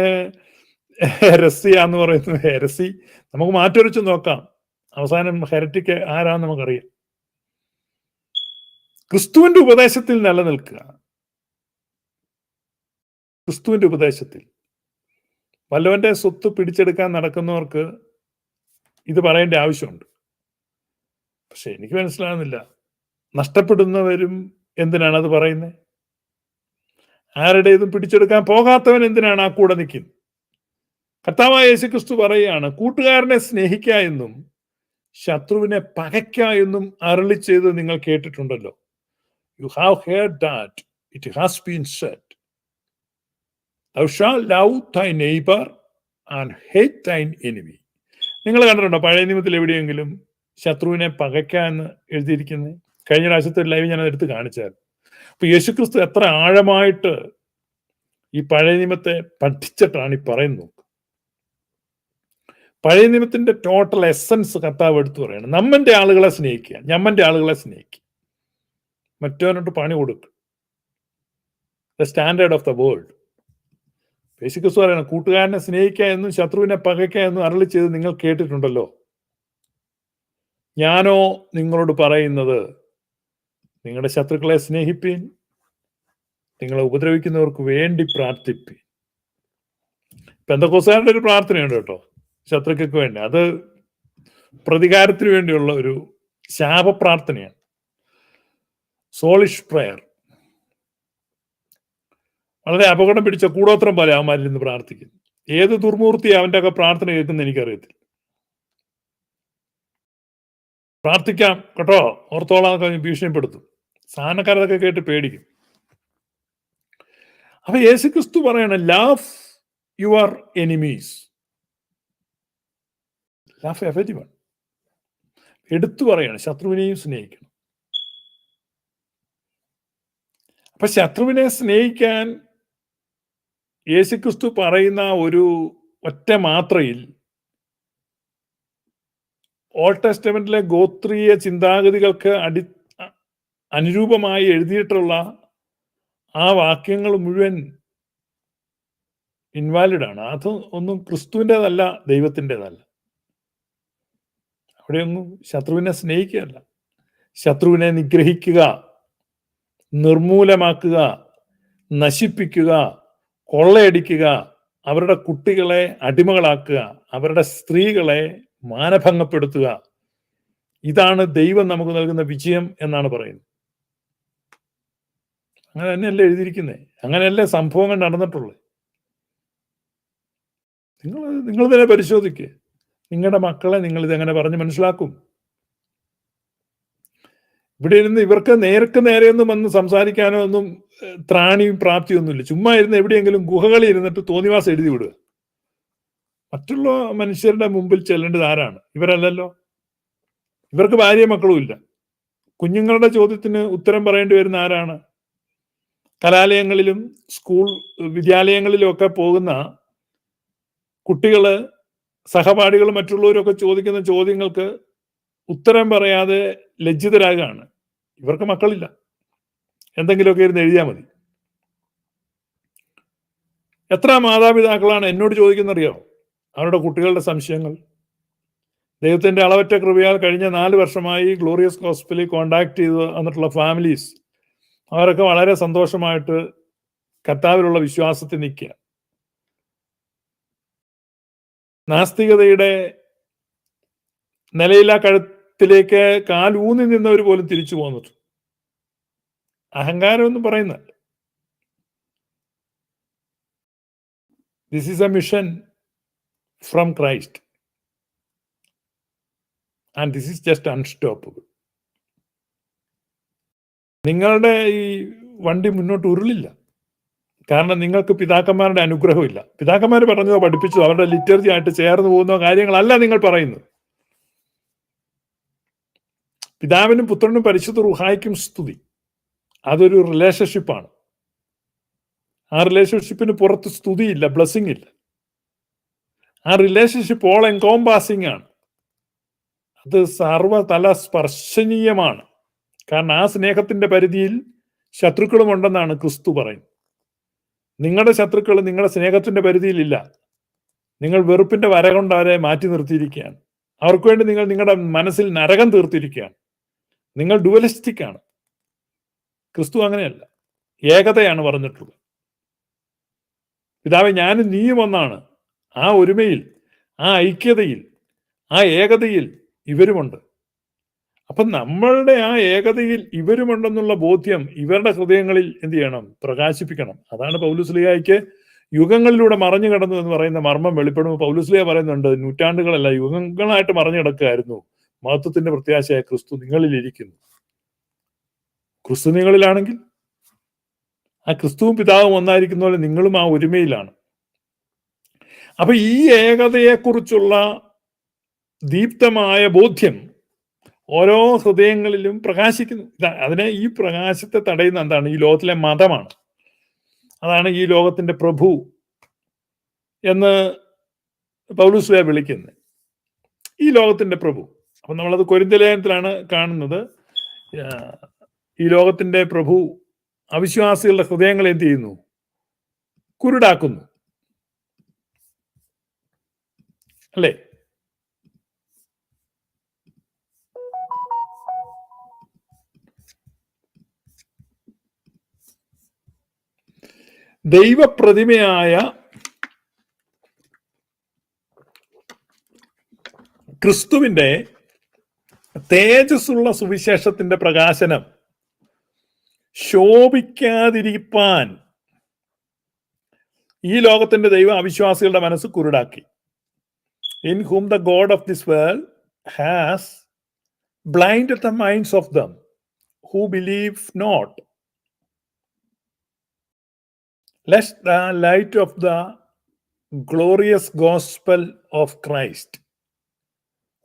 ഹെരസിയാന്ന് പറയുന്നു. ഹെരസി നമുക്ക് മാറ്റൊരിച്ച് നോക്കാം. അവസാനം ഹെരറ്റിക്ക് ആരാന്ന് നമുക്കറിയാം. ക്രിസ്തുവിന്റെ ഉപദേശത്തിൽ നിലനിൽക്കുക. ക്രിസ്തുവിന്റെ ഉപദേശത്തിൽ. വല്ലവന്റെ സ്വത്ത് പിടിച്ചെടുക്കാൻ നടക്കുന്നവർക്ക് ഇത് പറയേണ്ട ആവശ്യമുണ്ട്. പക്ഷെ എനിക്ക് മനസ്സിലാകുന്നില്ല, നഷ്ടപ്പെടുന്നവരും എന്തിനാണ് അത് പറയുന്നത്? ആരുടേതും പിടിച്ചെടുക്കാൻ പോകാത്തവൻ എന്തിനാണ് ആ കൂടെ നിൽക്കുന്നത്? കർത്താവായ യേശുക്രിസ്തു പറയുകയാണ്, കൂട്ടുകാരനെ സ്നേഹിക്കുക എന്നും ശത്രുവിനെ പകയ്ക്ക എന്നും അരുളി ചെയ്ത് നിങ്ങൾ കേട്ടിട്ടുണ്ടല്ലോ. You have heard that it has been said, thou shalt love thy neighbor and hate thine enemy. നിങ്ങൾ കണ്ടിട്ടുണ്ടോ പഴയ നിയമത്തിൽ എവിടെയെങ്കിലും ശത്രുവിനെ പകയ്ക്ക എന്ന് എഴുതിയിരിക്കുന്നത്? കഴിഞ്ഞ പ്രാവശ്യത്തെ ലൈവ് ഞാൻ എടുത്ത് കാണിച്ചായിരുന്നു. അപ്പൊ യേശുക്രിസ്തു എത്ര ആഴമായിട്ട് ഈ പഴയ നിയമത്തെ പഠിച്ചിട്ടാണ് ഈ പറയുന്നത്. പഴയ നിയമത്തിന്റെ ടോട്ടൽ എസൻസ് കർത്താവ് എടുത്തു പറയാണ്. നമ്മന്റെ ആളുകളെ സ്നേഹിക്കുക, ഞമ്മന്റെ ആളുകളെ സ്നേഹിക്കുക, മറ്റവനോട്ട് പണി കൊടുക്കുക. The standard of the world. യേശുക്രിസ്തു പറയണം, കൂട്ടുകാരനെ സ്നേഹിക്കുക എന്നും ശത്രുവിനെ പകയ്ക്കുക എന്നും അരുളി ചെയ്ത് നിങ്ങൾ കേട്ടിട്ടുണ്ടല്ലോ. ഞാനോ നിങ്ങളോട് പറയുന്നത്, നിങ്ങളുടെ ശത്രുക്കളെ സ്നേഹിപ്പീൻ, നിങ്ങളെ ഉപദ്രവിക്കുന്നവർക്ക് വേണ്ടി പ്രാർത്ഥിപ്പീൻ. പെന്തക്കോസ്തുകാരുടെ ഒരു പ്രാർത്ഥനയുണ്ട് കേട്ടോ, ശത്രുക്കൾക്ക് വേണ്ടി. അത് പ്രതികാരത്തിന് വേണ്ടിയുള്ള ഒരു ശാപപ്രാർത്ഥനയാണ്, സോളിഷ് പ്രയർ. വളരെ അപകടം പിടിച്ച കൂടോത്രം പോലെ അവന്മാരിന്ന് പ്രാർത്ഥിക്കുന്നു. ഏത് ദുർമൂർത്തി അവന്റെ ഒക്കെ പ്രാർത്ഥന കേൾക്കുന്ന എനിക്കറിയത്തില്ല. പ്രാർത്ഥിക്കാം കേട്ടോ, ഓർത്തോളാന്നൊക്കെ ഭീഷണിപ്പെടുത്തും. സാധാരണക്കാരതൊക്കെ കേട്ട് പേടിക്കും. അപ്പൊ യേശുക്രിസ്തു പറയണ, love your enemies, love everyone. എടുത്തു പറയാണ്, ശത്രുവിനെയും സ്നേഹിക്കണം. അപ്പൊ ശത്രുവിനെ സ്നേഹിക്കാൻ യേശുക്രിസ്തു പറയുന്ന ഒരു ഒറ്റ മാത്രയിൽ ഓൾഡ് ടെസ്റ്റമെന്റിലെ ഗോത്രീയ ചിന്താഗതികൾക്ക് അനുരൂപമായി എഴുതിയിട്ടുള്ള ആ വാക്യങ്ങൾ മുഴുവൻ ഇൻവാലിഡ് ആണ്. അത് ഒന്നും ക്രിസ്തുവിൻ്റെതല്ല, ദൈവത്തിൻ്റെതല്ല. അവിടെയൊന്നും ശത്രുവിനെ സ്നേഹിക്കുകയല്ല, ശത്രുവിനെ നിഗ്രഹിക്കുക, നിർമൂലമാക്കുക, നശിപ്പിക്കുക, കൊള്ളയടിക്കുക, അവരുടെ കുട്ടികളെ അടിമകളാക്കുക, അവരുടെ സ്ത്രീകളെ മാനഭംഗപ്പെടുത്തുക. ഇതാണ് ദൈവം നമുക്ക് നൽകുന്ന വിജയം എന്നാണ് പറയുന്നത്. അങ്ങനെ തന്നെയല്ലേ എഴുതിയിരിക്കുന്നത്, അങ്ങനെയല്ലേ സംഭവങ്ങൾ നടന്നിട്ടുള്ളത്. നിങ്ങൾ തന്നെ പരിശോധിക്കുക. നിങ്ങളുടെ മക്കളെ നിങ്ങൾ ഇതെങ്ങനെ പറഞ്ഞ് മനസ്സിലാക്കും? ഇവിടെ ഇരുന്ന് ഇവർക്ക് നേർക്ക് നേരെയൊന്നും വന്ന് സംസാരിക്കാനോ ഒന്നും ത്രാണിയും പ്രാപ്തിയൊന്നുമില്ല. ചുമ്മാ ഇരുന്ന് എവിടെയെങ്കിലും ഗുഹകളിൽ ഇരുന്നിട്ട് തോന്നിവാസം എഴുതി വിടുക. മറ്റുള്ള മനുഷ്യരുടെ മുമ്പിൽ ചെല്ലേണ്ടത് ആരാണ്? ഇവരല്ലല്ലോ. ഇവർക്ക് ഭാര്യ മക്കളും ഇല്ല. കുഞ്ഞുങ്ങളുടെ ചോദ്യത്തിന് ഉത്തരം പറയേണ്ടി വരുന്ന ആരാണ്? കലാലയങ്ങളിലും സ്കൂൾ വിദ്യാലയങ്ങളിലും ഒക്കെ പോകുന്ന കുട്ടികള്, സഹപാഠികൾ, മറ്റുള്ളവരൊക്കെ ചോദിക്കുന്ന ചോദ്യങ്ങൾക്ക് ഉത്തരം പറയാതെ ലജ്ജിതരാകാണ്. ഇവർക്ക് മക്കളില്ല, എന്തെങ്കിലുമൊക്കെ ഇരുന്ന് എഴുതിയാൽ മതി. എത്ര മാതാപിതാക്കളാണ് എന്നോട് ചോദിക്കുന്നറിയോ അവരുടെ കുട്ടികളുടെ സംശയങ്ങൾ? ദൈവത്തിന്റെ അളവറ്റ കൃപയാൽ കഴിഞ്ഞ 4 വർഷമായി ഗ്ലോറിയസ് ഗോസ്പലിൽ കോണ്ടാക്ട് ചെയ്ത് വന്നിട്ടുള്ള ഫാമിലീസ്, അവരൊക്കെ വളരെ സന്തോഷമായിട്ട് കർത്താവിലുള്ള വിശ്വാസത്തിൽ നിൽക്കുക. നാസ്തികതയുടെ നിലയില്ലാ കഴുത്തിലേക്ക് കാലൂന്നി നിന്നവർ പോലും തിരിച്ചു പോന്നിട്ട് അഹങ്കാരം എന്ന് പറയുന്നത്. This is A mission from Christ and this is just unstoppable. നിങ്ങളുടെ ഈ വണ്ടി മുന്നോട്ട് ഉരുളില്ല, കാരണം നിങ്ങൾക്ക് പിതാക്കന്മാരുടെ അനുഗ്രഹമില്ല. പിതാക്കന്മാർ പറഞ്ഞതോ പഠിപ്പിച്ചതോ അവരുടെ ലിറ്റർജി ആയിട്ട് ചേർന്ന് പോകുന്ന കാര്യങ്ങളല്ല നിങ്ങൾ പറയുന്നത്. പിതാവിനും പുത്രനും പരിശുദ്ധ റൂഹായ്ക്കും സ്തുതി. അതൊരു റിലേഷൻഷിപ്പാണ്. ആ റിലേഷൻഷിപ്പിന് പുറത്ത് സ്തുതിയില്ല, ബ്ലെസ്സിങ് ഇല്ല. ആ റിലേഷൻഷിപ്പ് ഓൾ എൻകോംപാസിംഗ് ആണ്. അത് സർവതല സ്പർശനീയമാണ്. കാരണം ആ സ്നേഹത്തിന്റെ പരിധിയിൽ ശത്രുക്കളും ഉണ്ടെന്നാണ് ക്രിസ്തു പറയുന്നത്. നിങ്ങളുടെ ശത്രുക്കൾ നിങ്ങളുടെ സ്നേഹത്തിന്റെ പരിധിയിലില്ല. നിങ്ങൾ വെറുപ്പിന്റെ വര കൊണ്ട് അവരെ മാറ്റി നിർത്തിയിരിക്കുകയാണ്. അവർക്ക് വേണ്ടി നിങ്ങൾ നിങ്ങളുടെ മനസ്സിൽ നരകം തീർത്തിരിക്കുകയാണ്. നിങ്ങൾ ഡുവലിസ്റ്റിക് ആണ്. ക്രിസ്തു അങ്ങനെയല്ല, ഏകതയാണ് പറഞ്ഞിട്ടുള്ളത്. പിതാവേ, ഞാനും നീയും ഒന്നാണ്. ആ ഒരുമയിൽ, ആ ഐക്യതയിൽ, ആ ഏകതയിൽ ഇവരുമുണ്ട്. അപ്പൊ നമ്മളുടെ ആ ഏകതയിൽ ഇവരുമുണ്ടെന്നുള്ള ബോധ്യം ഇവരുടെ ഹൃദയങ്ങളിൽ എന്ത് ചെയ്യണം? പ്രകാശിപ്പിക്കണം. അതാണ് പൗലോസ്ലീഹായ്ക്ക് യുഗങ്ങളിലൂടെ മറഞ്ഞു കിടന്നു എന്ന് പറയുന്ന മർമ്മം വെളിപ്പെടുമ്പോൾ പൗലോസ്ലീഹ പറയുന്നുണ്ട്, നൂറ്റാണ്ടുകളല്ല യുഗങ്ങളായിട്ട് മറഞ്ഞു കിടക്കുകയായിരുന്നു മഹത്വത്തിന്റെ പ്രത്യാശയായ ക്രിസ്തു നിങ്ങളിൽ ഇരിക്കുന്നു. ക്രിസ്തു നിങ്ങളിലാണെങ്കിൽ ആ ക്രിസ്തുവും പിതാവും ഒന്നായിരിക്കുന്ന പോലെ നിങ്ങളും ആ ഒരുമയിലാണ്. അപ്പൊ ഈ ഏകതയെക്കുറിച്ചുള്ള ദീപ്തമായ ബോധ്യം ഓരോ ഹൃദയങ്ങളിലും പ്രകാശിക്കുന്നു. അതിനെ, ഈ പ്രകാശത്തെ തടയുന്ന എന്താണ്? ഈ ലോകത്തിലെ മതമാണ്. അതാണ് ഈ ലോകത്തിന്റെ പ്രഭു എന്ന് പൗലോസ്ലീഹ വിളിക്കുന്നത്. ഈ ലോകത്തിന്റെ പ്രഭു. അപ്പൊ നമ്മളത് കൊരിന്ത്യ ലേഖനത്തിലാണ് കാണുന്നത്. ഈ ലോകത്തിന്റെ പ്രഭു അവിശ്വാസികളുടെ ഹൃദയങ്ങൾ എന്ത് ചെയ്യുന്നു? കുരുടാക്കുന്നു, അല്ലേ? ദൈവപ്രതിമയായ ക്രിസ്തുവിന്റെ തേജസ്സുള്ള സുവിശേഷത്തിന്റെ പ്രകാശനം ശോഭിക്കാതിരിക്കാൻ ഈ ലോകത്തിന്റെ ദൈവം അവിശ്വാസികളുടെ മനസ്സ് കുരുടാക്കി. In whom the God of this world has blinded the minds of them who believe not, lest the light of the glorious gospel of Christ,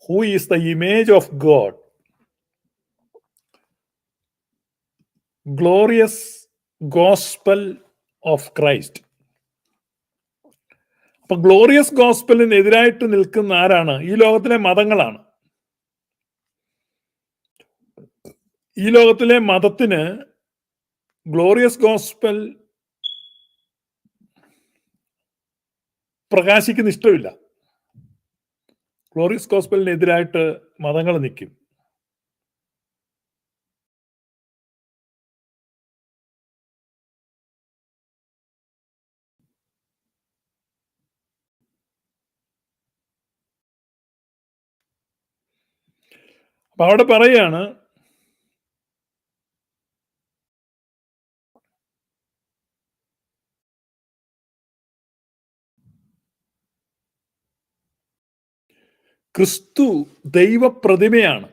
who is the image of God, glorious gospel of Christ. അപ്പൊ ഗ്ലോറിയസ് ഗോസ്പലിന് എതിരായിട്ട് നിൽക്കുന്ന ആരാണ്? ഈ ലോകത്തിലെ മതങ്ങളാണ്. ഈ ലോകത്തിലെ മതത്തിന് ഗ്ലോറിയസ് ഗോസ്പൽ പ്രകാശിക്കുന്ന ഇഷ്ടമില്ല. ഗ്ലോറിയസ് ഗോസ്പലിനെതിരായിട്ട് മതങ്ങൾ നിൽക്കും. അപ്പൊ അവിടെ പറയാണ്, ക്രിസ്തു ദൈവപ്രതിമയാണ്.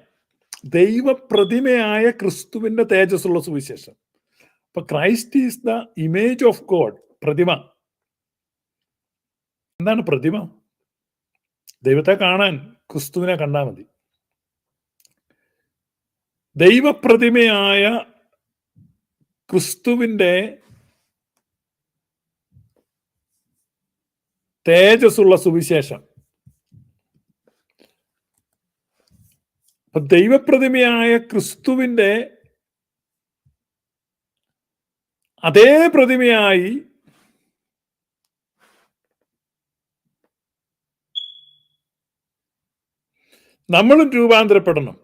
ദൈവപ്രതിമയായ ക്രിസ്തുവിന്റെ തേജസ്സുള്ള സുവിശേഷം. അപ്പൊ Christ is the image of God. പ്രതിമ എന്താണ്? പ്രതിമ ദൈവത്തെ കാണാൻ ക്രിസ്തുവിനെ കണ്ടാൽ മതി. ദൈവപ്രതിമയായ ക്രിസ്തുവിന്റെ തേജസ്സുള്ള സുവിശേഷം. അപ്പൊ ദൈവപ്രതിമയായ ക്രിസ്തുവിന്റെ അതേ പ്രതിമയായി നമ്മളും രൂപാന്തരപ്പെടണം.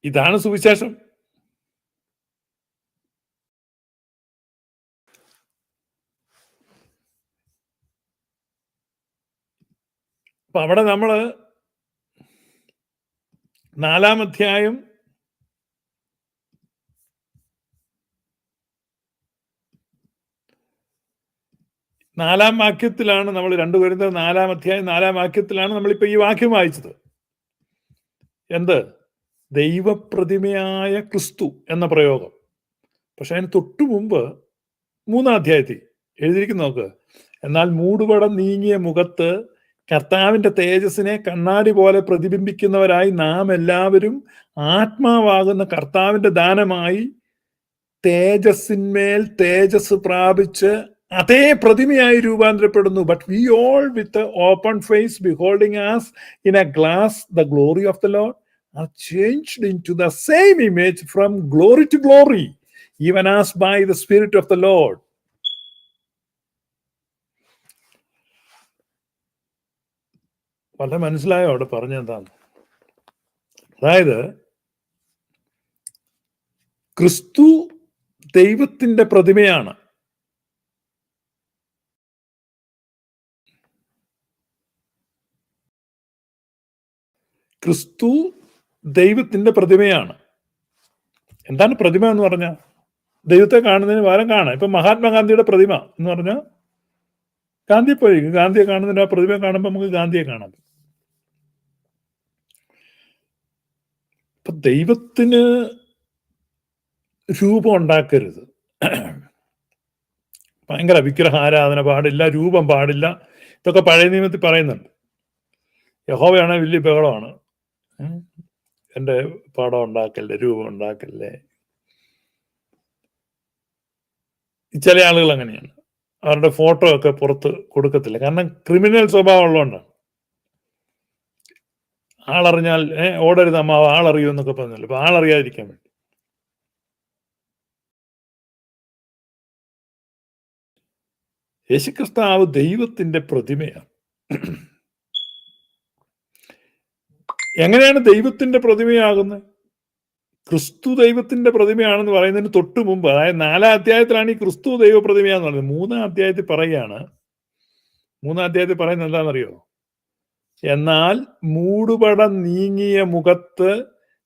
ഇതാണ് സുവിശേഷം. അപ്പൊ അവിടെ നമ്മള് 4-ാം അധ്യായം 4-ാം വാക്യത്തിലാണ് നമ്മൾ 2 കൊരിന്ത്യർ 4-ാം അധ്യായം 4-ാം വാക്യത്തിലാണ് നമ്മളിപ്പോ ഈ വാക്യം വായിച്ചത്. എന്ത്? ദൈവപ്രതിമയായ ക്രിസ്തു എന്ന പ്രയോഗം. പക്ഷെ അതിന് തൊട്ടു മുമ്പ് 3-ാം അധ്യായത്തിൽ എഴുതിയിരിക്കുന്ന നോക്ക്. എന്നാൽ മൂടുപടം നീങ്ങിയ മുഖത്ത് കർത്താവിന്റെ തേജസ്സിനെ കണ്ണാടി പോലെ പ്രതിബിംബിക്കുന്നവരായി നാം എല്ലാവരും ആത്മാവാകുന്ന കർത്താവിന്റെ ദാനമായി തേജസ്സിന്മേൽ തേജസ് പ്രാപിച്ച് അതേ പ്രതിമയായി രൂപാന്തരപ്പെടുന്നു. But we all with open face beholding as in a glass the glory of the Lord are changed into the same image from glory to glory, even as by the spirit of the Lord. വളരെ മനസ്സിലായോ അവിടെ പറഞ്ഞെന്താണ്? അതായത് ക്രിസ്തു ദൈവത്തിന്റെ പ്രതിമയാണ്. ക്രിസ്തു ദൈവത്തിന്റെ പ്രതിമയാണ്. എന്താണ് പ്രതിമ എന്ന് പറഞ്ഞാൽ? ദൈവത്തെ കാണുന്നതിന് പകരം കാണാം. ഇപ്പൊ മഹാത്മാഗാന്ധിയുടെ പ്രതിമ എന്ന് പറഞ്ഞാൽ ഗാന്ധിയെ പോയി ഗാന്ധിയെ കാണുന്നതിന് ആ പ്രതിമ കാണുമ്പോൾ നമുക്ക് ഗാന്ധിയെ കാണാം. ഇപ്പൊ ദൈവത്തിന് രൂപം ഉണ്ടാക്കരുത്. ഭയങ്കര വിഗ്രഹാരാധന പാടില്ല, രൂപം പാടില്ല. ഇതൊക്കെ പഴയ നിയമത്തിൽ പറയുന്നുണ്ട്. യഹോവയാണെങ്കിൽ വലിയ ബഹളമാണ്. എൻ്റെ പടം ഉണ്ടാക്കല്ലേ, രൂപം ഉണ്ടാക്കല്ലേ. ചില ആളുകൾ അങ്ങനെയാണ്. അവരുടെ ഫോട്ടോ ഒക്കെ പുറത്ത് കൊടുക്കത്തില്ല. കാരണം ക്രിമിനൽ സ്വഭാവം ഉള്ളതുകൊണ്ടാണ്. ആളറിഞ്ഞാൽ ഓടരുത് അമ്മ, ആളറിയൂ എന്നൊക്കെ പറഞ്ഞല്ലോ. അപ്പൊ ആളറിയാതിരിക്കാൻ വേണ്ടി. യേശുക്രിസ്താവ് ദൈവത്തിന്റെ പ്രതിമയാണ്. എങ്ങനെയാണ് ദൈവത്തിന്റെ പ്രതിമയാകുന്നത്? ക്രിസ്തു ദൈവത്തിന്റെ പ്രതിമയാണെന്ന് പറയുന്നതിന് തൊട്ട് മുമ്പ്, അതായത് 4-ാം അധ്യായത്തിലാണ് ഈ ക്രിസ്തു ദൈവ പ്രതിമയാന്ന് പറയുന്നത്. 3-ാം അധ്യായത്തിൽ പറയുകയാണ്. 3-ാം അധ്യായത്തിൽ പറയുന്നത് എന്താണെന്നറിയോ? എന്നാൽ മൂടുപടം നീങ്ങിയ മുഖത്ത്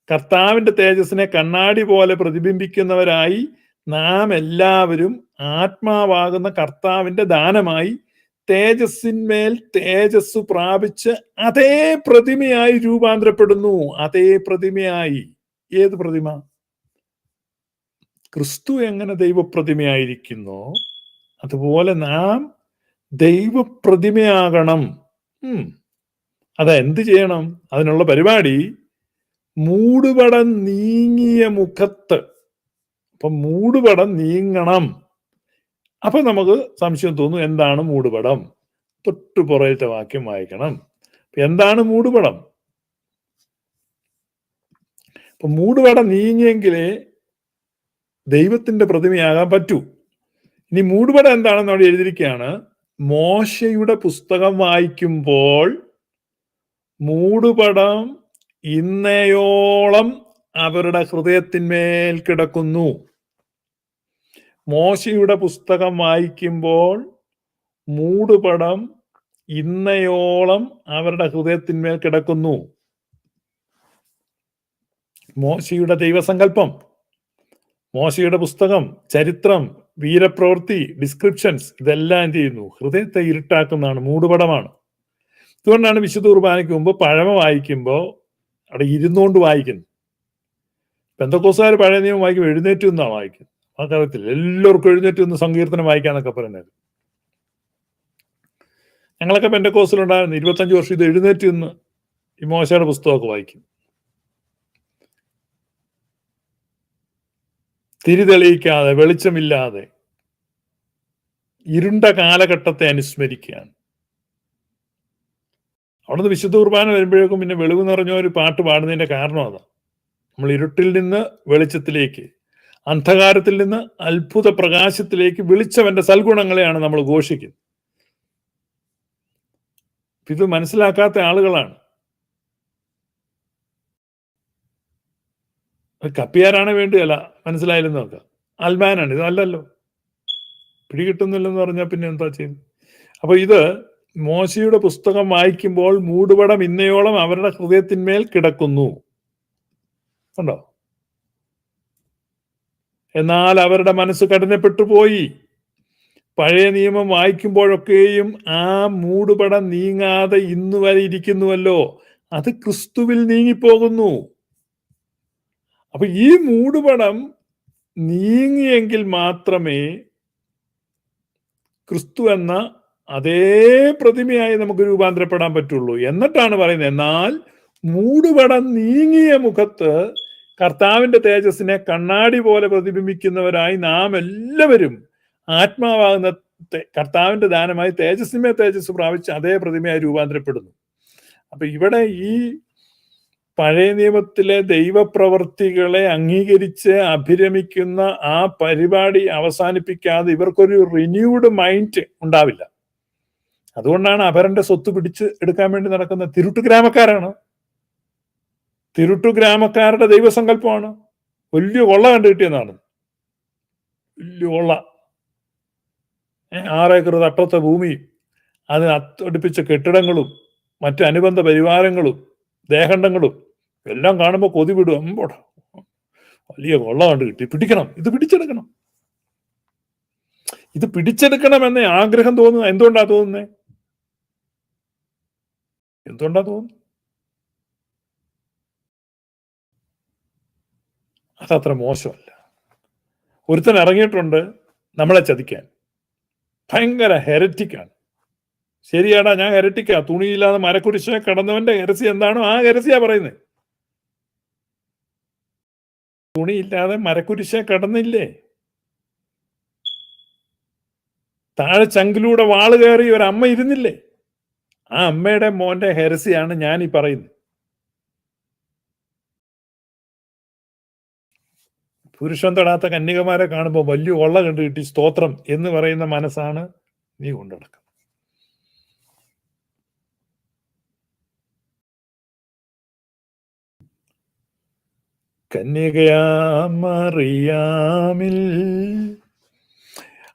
കർത്താവിന്റെ തേജസ്സിനെ കണ്ണാടി പോലെ പ്രതിബിംബിക്കുന്നവരായി നാം എല്ലാവരും ആത്മാവാകുന്ന കർത്താവിന്റെ ദാനമായി തേജസ്സിന്മേൽ തേജസ് പ്രാപിച്ച് അതേ പ്രതിമയായി രൂപാന്തരപ്പെടുന്നു. അതേ പ്രതിമയായി. ഏത് പ്രതിമ? ക്രിസ്തു എങ്ങനെ ദൈവപ്രതിമയായിരിക്കുന്നോ അതുപോലെ നാം ദൈവപ്രതിമയാകണം. അതെന്ത് ചെയ്യണം? അതിനുള്ള പരിപാടി മൂടുപടം നീങ്ങിയ മുഖത്ത്. അപ്പൊ മൂടുപടം നീങ്ങണം. അപ്പൊ നമുക്ക് സംശയം തോന്നും, എന്താണ് മൂടുപടം? തൊട്ടു പുറത്തെ വാക്യം വായിക്കണം. എന്താണ് മൂടുപടം? അപ്പൊ മൂടുപടം നീങ്ങിയെങ്കിലേ ദൈവത്തിന്റെ പ്രതിമയാകാൻ പറ്റൂ. ഇനി മൂടുപടം എന്താണെന്ന് അവിടെ എഴുതിയിരിക്കുകയാണ്. മോശയുടെ പുസ്തകം വായിക്കുമ്പോൾ മൂടുപടം ഇന്നയോളം അവരുടെ ഹൃദയത്തിന്മേൽ കിടക്കുന്നു. മോശയുടെ പുസ്തകം വായിക്കുമ്പോൾ മൂടുപടം ഇന്നയോളം അവരുടെ ഹൃദയത്തിന്മേൽ കിടക്കുന്നു. മോശയുടെ ദൈവസങ്കല്പം, മോശയുടെ പുസ്തകം, ചരിത്രം, വീരപ്രവൃത്തി, ഡിസ്ക്രിപ്ഷൻസ്, ഇതെല്ലാം എന്ത് ചെയ്യുന്നു? ഹൃദയത്തെ ഇരുട്ടാക്കുന്നതാണ്, മൂടുപടമാണ്. അതുകൊണ്ടാണ് വിശുദ്ധ കുർബാനയ്ക്ക് മുമ്പ് പഴമ വായിക്കുമ്പോൾ അവിടെ ഇരുന്നുകൊണ്ട് വായിക്കുന്നത്. പെന്തക്കോസ്തുകാർ പഴയ നിയമം വായിക്കുമ്പോൾ എഴുന്നേറ്റ് നിന്നാണ് വായിക്കുന്നത്. അതറിയത്തില്ല, എല്ലാവർക്കും എഴുന്നേറ്റ് നിന്ന് സങ്കീർത്തനം വായിക്കാന്നൊക്കെ പറയുന്നത്. ഞങ്ങളൊക്കെ പെന്തക്കോസ്തിലുണ്ടായിരുന്നു 25 വർഷം ഇത് എഴുന്നേറ്റ് നിന്ന് ഈ മോശയുടെ പുസ്തകമൊക്കെ വായിക്കും. തിരി തെളിയിക്കാതെ, വെളിച്ചമില്ലാതെ ഇരുണ്ട കാലഘട്ടത്തെ അനുസ്മരിക്കുകയാണ്. അവിടുന്ന് വിശുദ്ധ കുർബാന വരുമ്പോഴേക്കും പിന്നെ വെളിവ് നിറഞ്ഞ ഒരു പാട്ട് പാടുന്നതിന്റെ കാരണം അതാ. നമ്മൾ ഇരുട്ടിൽ നിന്ന് വെളിച്ചത്തിലേക്ക്, അന്ധകാരത്തിൽ നിന്ന് അത്ഭുത പ്രകാശത്തിലേക്ക് വിളിച്ചവന്റെ സൽഗുണങ്ങളെയാണ് നമ്മൾ ഘോഷിക്കുന്നത്. ഇത് മനസ്സിലാക്കാത്ത ആളുകളാണ്. കപ്പിയാരാണ് വേണ്ടിയല്ല, മനസ്സിലായില്ലെന്ന് നോക്കാം. ആൽമാനാണ്, ഇത് അല്ലല്ലോ. പിടികിട്ടുന്നില്ലെന്ന് പറഞ്ഞാൽ പിന്നെ എന്താ ചെയ്യുന്നത്? അപ്പൊ ഇത് മോശയുടെ പുസ്തകം വായിക്കുമ്പോൾ മൂടുപടം ഇന്നയോളം അവരുടെ ഹൃദയത്തിന്മേൽ കിടക്കുന്നു, കണ്ടോ? എന്നാൽ അവരുടെ മനസ്സ് കഠിനപ്പെട്ടു പോയി. പഴയ നിയമം വായിക്കുമ്പോഴൊക്കെയും ആ മൂടുപടം നീങ്ങാതെ ഇന്നു വരെ ഇരിക്കുന്നുവല്ലോ, അത് ക്രിസ്തുവിൽ നീങ്ങിപ്പോകുന്നു. അപ്പൊ ഈ മൂടുപടം നീങ്ങിയെങ്കിൽ മാത്രമേ ക്രിസ്തു എന്ന അതേ പ്രതിമയായി നമുക്ക് രൂപാന്തരപ്പെടാൻ പറ്റുള്ളൂ. എന്നിട്ടാണ് പറയുന്നത്, എന്നാൽ മൂടുപടം നീങ്ങിയ മുഖത്ത് കർത്താവിന്റെ തേജസ്സിനെ കണ്ണാടി പോലെ പ്രതിബിംബിക്കുന്നവരായി നാം എല്ലാവരും ആത്മാവാകുന്ന കർത്താവിന്റെ ദാനമായി തേജസ്സിന്മേ തേജസ് പ്രാപിച്ച് അതേ പ്രതിമയായി രൂപാന്തരപ്പെടുന്നു. അപ്പൊ ഇവിടെ ഈ പഴയ നിയമത്തിലെ ദൈവപ്രവർത്തികളെ അംഗീകരിച്ച് അഭിരമിക്കുന്ന ആ പരിപാടി അവസാനിപ്പിക്കാതെ ഇവർക്കൊരു റിന്യൂഡ് മൈൻഡ് ഉണ്ടാവില്ല. അതുകൊണ്ടാണ് അപരന്റെ സ്വത്ത് പിടിച്ച് എടുക്കാൻ വേണ്ടി നടക്കുന്ന തിരുട്ടു ഗ്രാമക്കാരാണ്. തിരുട്ടു ഗ്രാമക്കാരുടെ ദൈവസങ്കല്പമാണ്. വലിയ കൊള്ള കണ്ടു കിട്ടിയെന്നാണ്. വലിയ കൊള്ള, 6 ഏക്കർ തട്ടത്തെ ഭൂമിയും അതിന് അടുപ്പിച്ച കെട്ടിടങ്ങളും മറ്റു അനുബന്ധ പരിവാരങ്ങളും ദേഹണ്ഡങ്ങളും എല്ലാം കാണുമ്പോൾ കൊതി വിടും. അമ്പോട വലിയ കൊള്ള കണ്ടു കിട്ടി, പിടിക്കണം, ഇത് പിടിച്ചെടുക്കണം, ഇത് പിടിച്ചെടുക്കണം എന്ന ആഗ്രഹം തോന്നുന്നത് എന്തുകൊണ്ടാ തോന്നുന്നത്? എന്തുകൊണ്ടാ തോന്നുന്നത്? അതത്ര മോശമല്ല. ഒരുത്തൻ ഇറങ്ങിയിട്ടുണ്ട് നമ്മളെ ചതിക്കാൻ. ഭയങ്കര ഹെരറ്റിക്കാണ്. ശരിയാടാ, ഞാൻ ഹെരറ്റിക്കാ. തുണിയില്ലാതെ മരക്കുരിശെ കടന്നവന്റെ ഹെരസി എന്താണോ ആ ഹെരസിയാ പറയുന്നത്. തുണിയില്ലാതെ മരക്കുരിശെ കടന്നില്ലേ? താഴെ ചങ്കിലൂടെ വാള് കയറി ഒരു അമ്മ ഇരുന്നില്ലേ? ആ അമ്മയുടെ മോന്റെ ഹെരസിയാണ് ഞാൻ ഈ പറയുന്നത്. പുരുഷൻ തൊടാത്ത കന്യകമാരെ കാണുമ്പോൾ വലിയ കൊള്ള കണ്ടു കിട്ടി സ്തോത്രം എന്ന് പറയുന്ന മനസ്സാണ് നീ കൊണ്ടുനടക്കുന്നത്. കന്യകയാമറിയാമിൽ.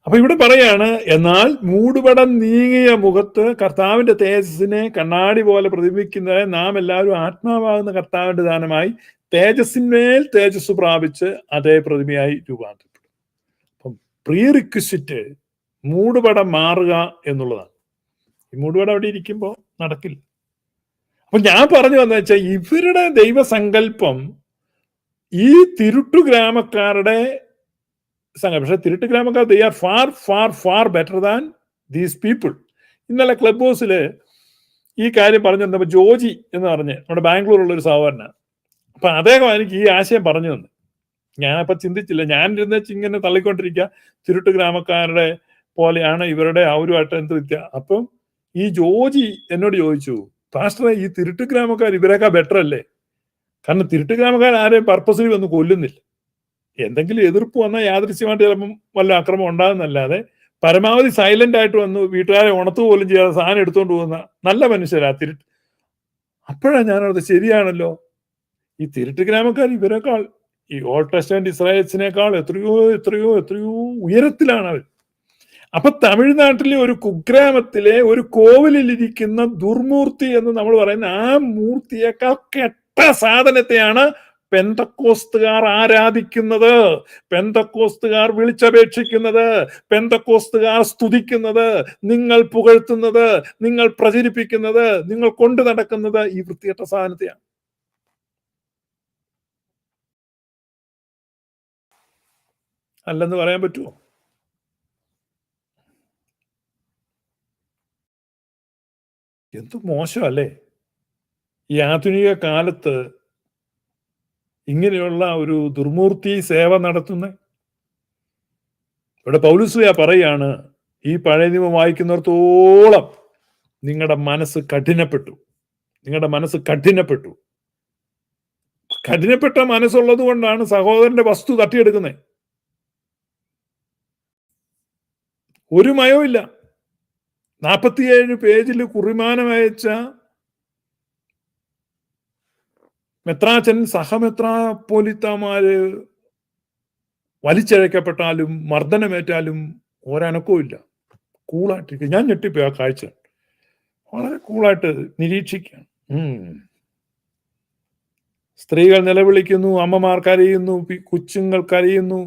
അപ്പൊ ഇവിടെ പറയാണ്, എന്നാൽ മൂടുപടം നീങ്ങിയ മുഖത്ത് കർത്താവിന്റെ തേജസ്സിനെ കണ്ണാടി പോലെ പ്രതിബിംബിക്കുന്നതിനെ നാം എല്ലാവരും ആത്മാവാകുന്ന കർത്താവിന്റെ ദാനമായി തേജസ്സിന്മേൽ തേജസ് പ്രാപിച്ച് അതേ പ്രതിമയായി രൂപാന്തരപ്പെടും. അപ്പം പ്രീ റിക്വിസിറ്റ് മൂടുപടം മാറുക എന്നുള്ളതാണ്. ഈ മൂടുപടം അവിടെ ഇരിക്കുമ്പോൾ നടക്കില്ല. അപ്പൊ ഞാൻ പറഞ്ഞു വന്ന വെച്ചാൽ ഇവരുടെ ദൈവസങ്കല്പം ഈ തിരുട്ടു ഗ്രാമക്കാരുടെ പക്ഷെ തിരുട്ടു ഗ്രാമക്കാർ they are far far far better than these people. ഇന്നലെ ക്ലബ് ഹൗസില് ഈ കാര്യം പറഞ്ഞു തന്നപ്പോൾ ജോജി എന്ന് പറഞ്ഞ് നമ്മുടെ ബാംഗ്ലൂരുള്ള ഒരു സഹോദരനാണ്. അപ്പൊ അദ്ദേഹം എനിക്ക് ഈ ആശയം പറഞ്ഞു തന്നു. ഞാനപ്പോ ചിന്തിച്ചില്ല. ഞാൻ ഇരുന്ന് ഇങ്ങനെ തള്ളിക്കൊണ്ടിരിക്കുക, തിരുട്ടു ഗ്രാമക്കാരുടെ പോലെയാണ് ഇവരുടെ അവരുമായിട്ട് എന്ത് വ്യത്യാ. അപ്പം ഈ ജോജി എന്നോട് ചോദിച്ചു, പാസ്റ്ററെ, ഈ തിരുട്ടു ഗ്രാമക്കാർ ഇവരെക്കാൾ ബെറ്റർ അല്ലേ? കാരണം തിരുട്ടു ഗ്രാമക്കാർ ആരെയും പർപ്പസിൽ വന്ന് കൊല്ലുന്നില്ല. എന്തെങ്കിലും എതിർപ്പ് വന്നാൽ യാദൃശ്യമായിട്ട് ചിലപ്പം വല്ല അക്രമം ഉണ്ടാകുന്നല്ലാതെ പരമാവധി സൈലന്റ് ആയിട്ട് വന്ന് വീട്ടുകാരെ ഉണർത്തു പോലും ചെയ്യാതെ സാധനം എടുത്തുകൊണ്ട് പോകുന്ന നല്ല മനുഷ്യരാ തിരുട്ട്. അപ്പോഴാണ് ഞാനത് ശരിയാണല്ലോ, ഈ തിരുട്ട് ഗ്രാമക്കാർ ഇവരെക്കാൾ ഈ ഓൾഡ് ടെസ്റ്റമെന്റ് ഇസ്രായേൽസിനേക്കാൾ എത്രയോ എത്രയോ എത്രയോ ഉയരത്തിലാണ് അവർ. അപ്പൊ തമിഴ്നാട്ടിലെ ഒരു കുഗ്രാമത്തിലെ ഒരു കോവിലിരിക്കുന്ന ദുർമൂർത്തി എന്ന് നമ്മൾ പറയുന്ന ആ മൂർത്തിയേക്കാൾ കെട്ട സാധനത്തെയാണ് പെന്തക്കോസ്തുകാർ ആരാധിക്കുന്നത്, പെന്തക്കോസ്തുകാർ വിളിച്ചപേക്ഷിക്കുന്നത്, പെന്തക്കോസ്തുകാർ സ്തുതിക്കുന്നത്, നിങ്ങൾ പുകഴ്ത്തുന്നത്, നിങ്ങൾ പ്രചരിപ്പിക്കുന്നത്, നിങ്ങൾ കൊണ്ടു നടക്കുന്നത് ഈ വൃത്തികെട്ട സാധനത്തെയാണ്. അല്ലെന്ന് പറയാൻ പറ്റുമോ? എന്ത് മോശമല്ലേ ഈ ആധുനിക കാലത്ത് ഇങ്ങനെയുള്ള ഒരു ദുർമൂർത്തി സേവ നടത്തുന്നത്? ഇവിടെ പൗലോസ് പറയാണ്, ഈ പഴയ നിയമം വായിക്കുന്നിടത്തോളം നിങ്ങളുടെ മനസ്സ് കഠിനപ്പെട്ടു. നിങ്ങളുടെ മനസ്സ് കഠിനപ്പെട്ടു. കഠിനപ്പെട്ട മനസ്സുള്ളത് കൊണ്ടാണ് സഹോദരന്റെ വസ്തു തട്ടിയെടുക്കുന്നത്. ഒരു മയവും ഇല്ല. 47 പേജിൽ കുറിമാനം അയച്ച മെത്രാച്ചൻ സഹമെത്രാപ്പോലിത്തമാര് വലിച്ചഴക്കപ്പെട്ടാലും മർദ്ദനമേറ്റാലും ഒരനക്കവും ഇല്ല. കൂളായിട്ടിരിക്കുക. ഞാൻ ഞെട്ടിപ്പോയി ആ കാഴ്ച. വളരെ കൂളായിട്ട് നിരീക്ഷിക്കുകയാണ്. സ്ത്രീകൾ നിലവിളിക്കുന്നു, അമ്മമാർ കരയുന്നു, കൊച്ചുങ്ങൾ കരയുന്നു,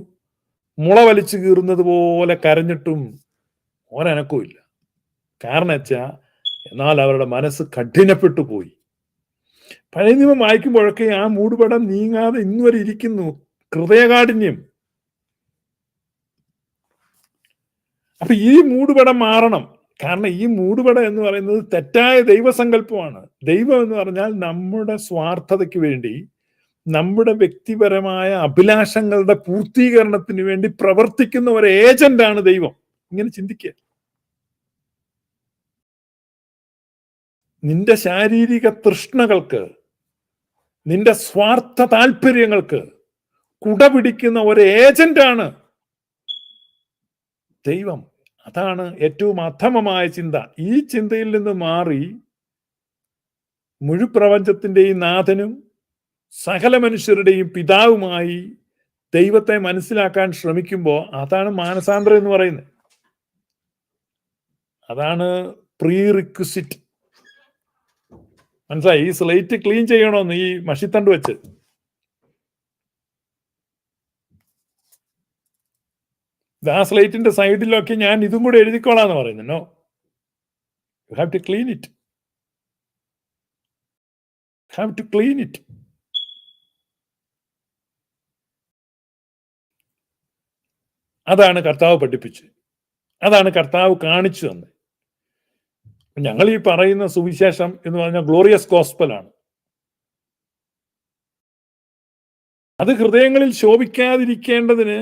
മുള വലിച്ചു കീറുന്നത് പോലെ കരഞ്ഞിട്ടും ഒരനക്കവും ഇല്ല. കാരണം വെച്ചാൽ എന്നാൽ അവരുടെ മനസ്സ് കഠിനപ്പെട്ടു പോയി. പഴയ നിയമം വായിക്കുമ്പോഴൊക്കെ ആ മൂടുപടം നീങ്ങാതെ ഇന്നുവരെ ഇരിക്കുന്നു. ഹൃദയകാഠിന്യം. അപ്പൊ ഈ മൂടുപടം മാറണം. കാരണം ഈ മൂടുപടം എന്ന് പറയുന്നത് തെറ്റായ ദൈവസങ്കല്പമാണ്. ദൈവം എന്ന് പറഞ്ഞാൽ നമ്മുടെ സ്വാർത്ഥതയ്ക്ക് വേണ്ടി, നമ്മുടെ വ്യക്തിപരമായ അഭിലാഷങ്ങളുടെ പൂർത്തീകരണത്തിന് വേണ്ടി പ്രവർത്തിക്കുന്ന ഒരു ഏജന്റാണ് ദൈവം. ഇങ്ങനെ ചിന്തിക്കുക. നിന്റെ ശാരീരിക തൃഷ്ണകൾക്ക്, നിന്റെ സ്വാർത്ഥ താല്പര്യങ്ങൾക്ക് കുടപിടിക്കുന്ന ഒരു ഏജന്റാണ് ദൈവം. അതാണ് ഏറ്റവും അധമമായ ചിന്ത. ഈ ചിന്തയിൽ നിന്ന് മാറി മുഴുപ്രപഞ്ചത്തിന്റെയും നാഥനും സകല മനുഷ്യരുടെയും പിതാവുമായി ദൈവത്തെ മനസ്സിലാക്കാൻ ശ്രമിക്കുമ്പോൾ അതാണ് മാനസാന്തരം എന്ന് പറയുന്നത്. അതാണ് പ്രീ റിക്വിസിറ്റ്. മനസ്സിലായി? ഈ സ്ലേറ്റ് ക്ലീൻ ചെയ്യണമെന്ന് ഈ മഷിത്തണ്ട് വെച്ച്. ആ സ്ലേറ്റിന്റെ സൈഡിലൊക്കെ ഞാൻ ഇതും കൂടെ എഴുതിക്കോളാന്ന് പറയുന്നു. No, you have to clean it. Have to clean it. അതാണ് കർത്താവ് പഠിപ്പിച്ചത്. അതാണ് കർത്താവ് കാണിച്ചു തന്നത്. ഞങ്ങൾ ഈ പറയുന്ന സുവിശേഷം എന്ന് പറഞ്ഞാൽ ഗ്ലോറിയസ് ഗോസ്പലാണ്. അത് ഹൃദയങ്ങളിൽ ശോഭിക്കാതിരിക്കേണ്ടതിന്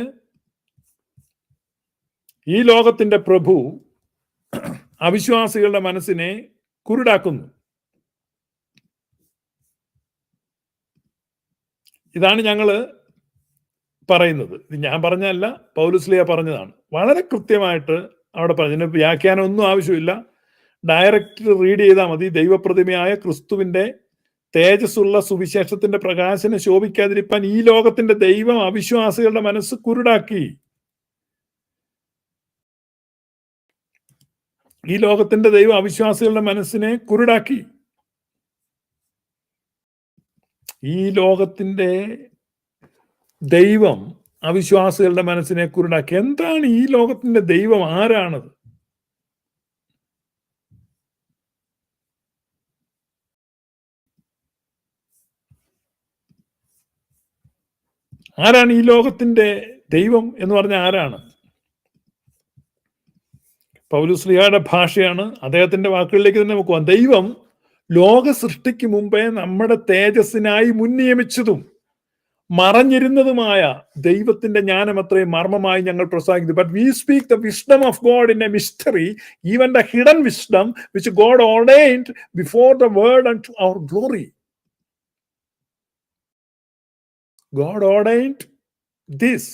ഈ ലോകത്തിന്റെ പ്രഭു അവിശ്വാസികളുടെ മനസ്സിനെ കുരുടാക്കുന്നു. ഇതാണ് ഞങ്ങള് പറയുന്നത്. ഇത് ഞാൻ പറഞ്ഞതല്ല, പൗലോസ് പറഞ്ഞതാണ്. വളരെ കൃത്യമായിട്ട് അവിടെ പറഞ്ഞു. വ്യാഖ്യാനം ഒന്നും ആവശ്യമില്ല. ഡയറക്റ്റ് റീഡ് ചെയ്താൽ മതി. ദൈവപ്രതിമയായ ക്രിസ്തുവിന്റെ തേജസ്സുള്ള സുവിശേഷത്തിന്റെ പ്രകാശനം ശോഭിക്കാതിരിക്കാൻ ഈ ലോകത്തിന്റെ ദൈവം അവിശ്വാസികളുടെ മനസ്സ് കുരുടാക്കി. ഈ ലോകത്തിന്റെ ദൈവം അവിശ്വാസികളുടെ മനസ്സിനെ കുരുടാക്കി. ഈ ലോകത്തിന്റെ ദൈവം അവിശ്വാസികളുടെ മനസ്സിനെ കുരുടാക്കി. എന്താണ് ഈ ലോകത്തിന്റെ ദൈവം? ആരാണത്? ആരാണ് ഈ ലോകത്തിന്റെ ദൈവം എന്ന് പറഞ്ഞ ആരാണ്? പൗലോസ്ലിഹയുടെ ഭാഷയാണ്. അദ്ദേഹത്തിന്റെ വാക്കുകളിലേക്ക് തന്നെ നമുക്ക് പോകാം. ദൈവം ലോക സൃഷ്ടിക്ക് മുമ്പേ നമ്മുടെ തേജസ്സിനായി മുൻനിയമിച്ചതും മറഞ്ഞിരുന്നതുമായ ദൈവത്തിന്റെ ജ്ഞാനം അത്രയും മർമ്മമായി ഞങ്ങൾ പ്രസംഗിക്കുന്നു. But we speak the wisdom of God in a mystery, even the hidden wisdom which God ordained before the world and to our glory. God ordained this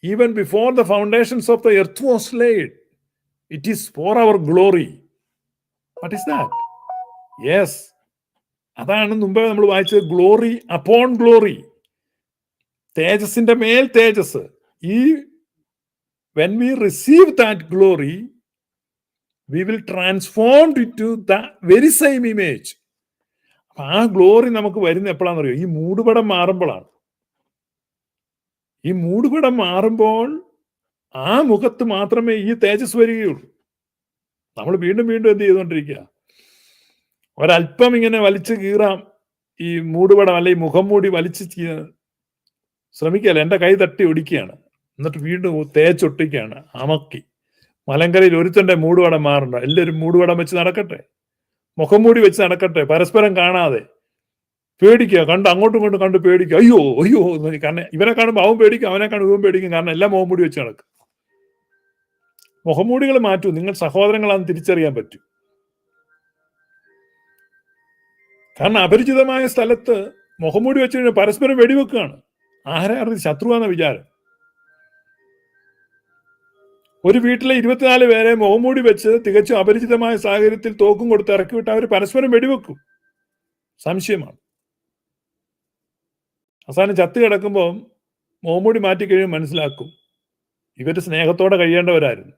even before the foundations of the earth was laid. It is for our glory. What is that? Yes. അതാണ് മുമ്പേ നമ്മൾ വായിച്ചത്. Glory upon glory. തേജസ്സിന്റെ മേൽ തേജസ്. ഈ when we receive that glory, we will transformed into the very same image. ആ ഗ്ലോറി നമുക്ക് വരുന്ന എപ്പോഴാണെന്ന് അറിയോ? ഈ മൂടുപടം മാറുമ്പോഴാണ്. ഈ മൂടുപടം മാറുമ്പോൾ ആ മുഖത്ത് മാത്രമേ ഈ തേജസ് വരികയുള്ളൂ. നമ്മൾ വീണ്ടും വീണ്ടും എന്ത് ചെയ്തുകൊണ്ടിരിക്കുക? ഒരല്പം ഇങ്ങനെ വലിച്ചു കീറാം ഈ മൂടുപടം, അല്ലെ ഈ മുഖം മൂടി വലിച്ച് ശ്രമിക്കുകയല്ല. എൻ്റെ കൈ തട്ടി ഒടിക്കുകയാണ്. എന്നിട്ട് വീണ്ടും തേച്ചൊട്ടിക്കുകയാണ് അമക്കി. മലങ്കരയിൽ ഒരുത്തന്റെ മൂടുപടം മാറണ്ട. എല്ലാവരും മൂടുപടം വെച്ച് നടക്കട്ടെ, മുഖം മൂടി വെച്ച് നടക്കട്ടെ, പരസ്പരം കാണാതെ. പേടിക്കുക, കണ്ട് അങ്ങോട്ടും ഇങ്ങോട്ടും കണ്ട് പേടിക്കുക. അയ്യോ അയ്യോ. കാരണം ഇവനെ കാണുമ്പോൾ അവൻ പേടിക്കും, അവനെ കാണുമ്പോൾ ഇവൻ പേടിക്കും. കാരണം എല്ലാം മുഖം മൂടി വെച്ച് നടക്കും. മുഖംമൂടികൾ മാറ്റൂ, നിങ്ങൾ സഹോദരങ്ങളാണെന്ന് തിരിച്ചറിയാൻ പറ്റും. കാരണം അപരിചിതമായ സ്ഥലത്ത് മുഖംമൂടി വെച്ച് കഴിഞ്ഞാൽ പരസ്പരം വെടിവെക്കുകയാണ്. ആരാണ് ശത്രുവാന്ന വിചാരം? ഒരു വീട്ടിലെ 24 പേരെ മുഖംമൂടി വെച്ച് തികച്ചും അപരിചിതമായ സാഹചര്യത്തിൽ തോക്കും കൊടുത്ത് ഇറക്കി വിട്ട് അവർ പരസ്പരം വെടിവെക്കും. സംശയമാണ്. അവസാനം ചത്ത് കിടക്കുമ്പോൾ മുഖംമൂടി മാറ്റി കഴിയുമ്പോൾ മനസ്സിലാക്കും ഇവര് സ്നേഹത്തോടെ കഴിയേണ്ടവരായിരുന്നു.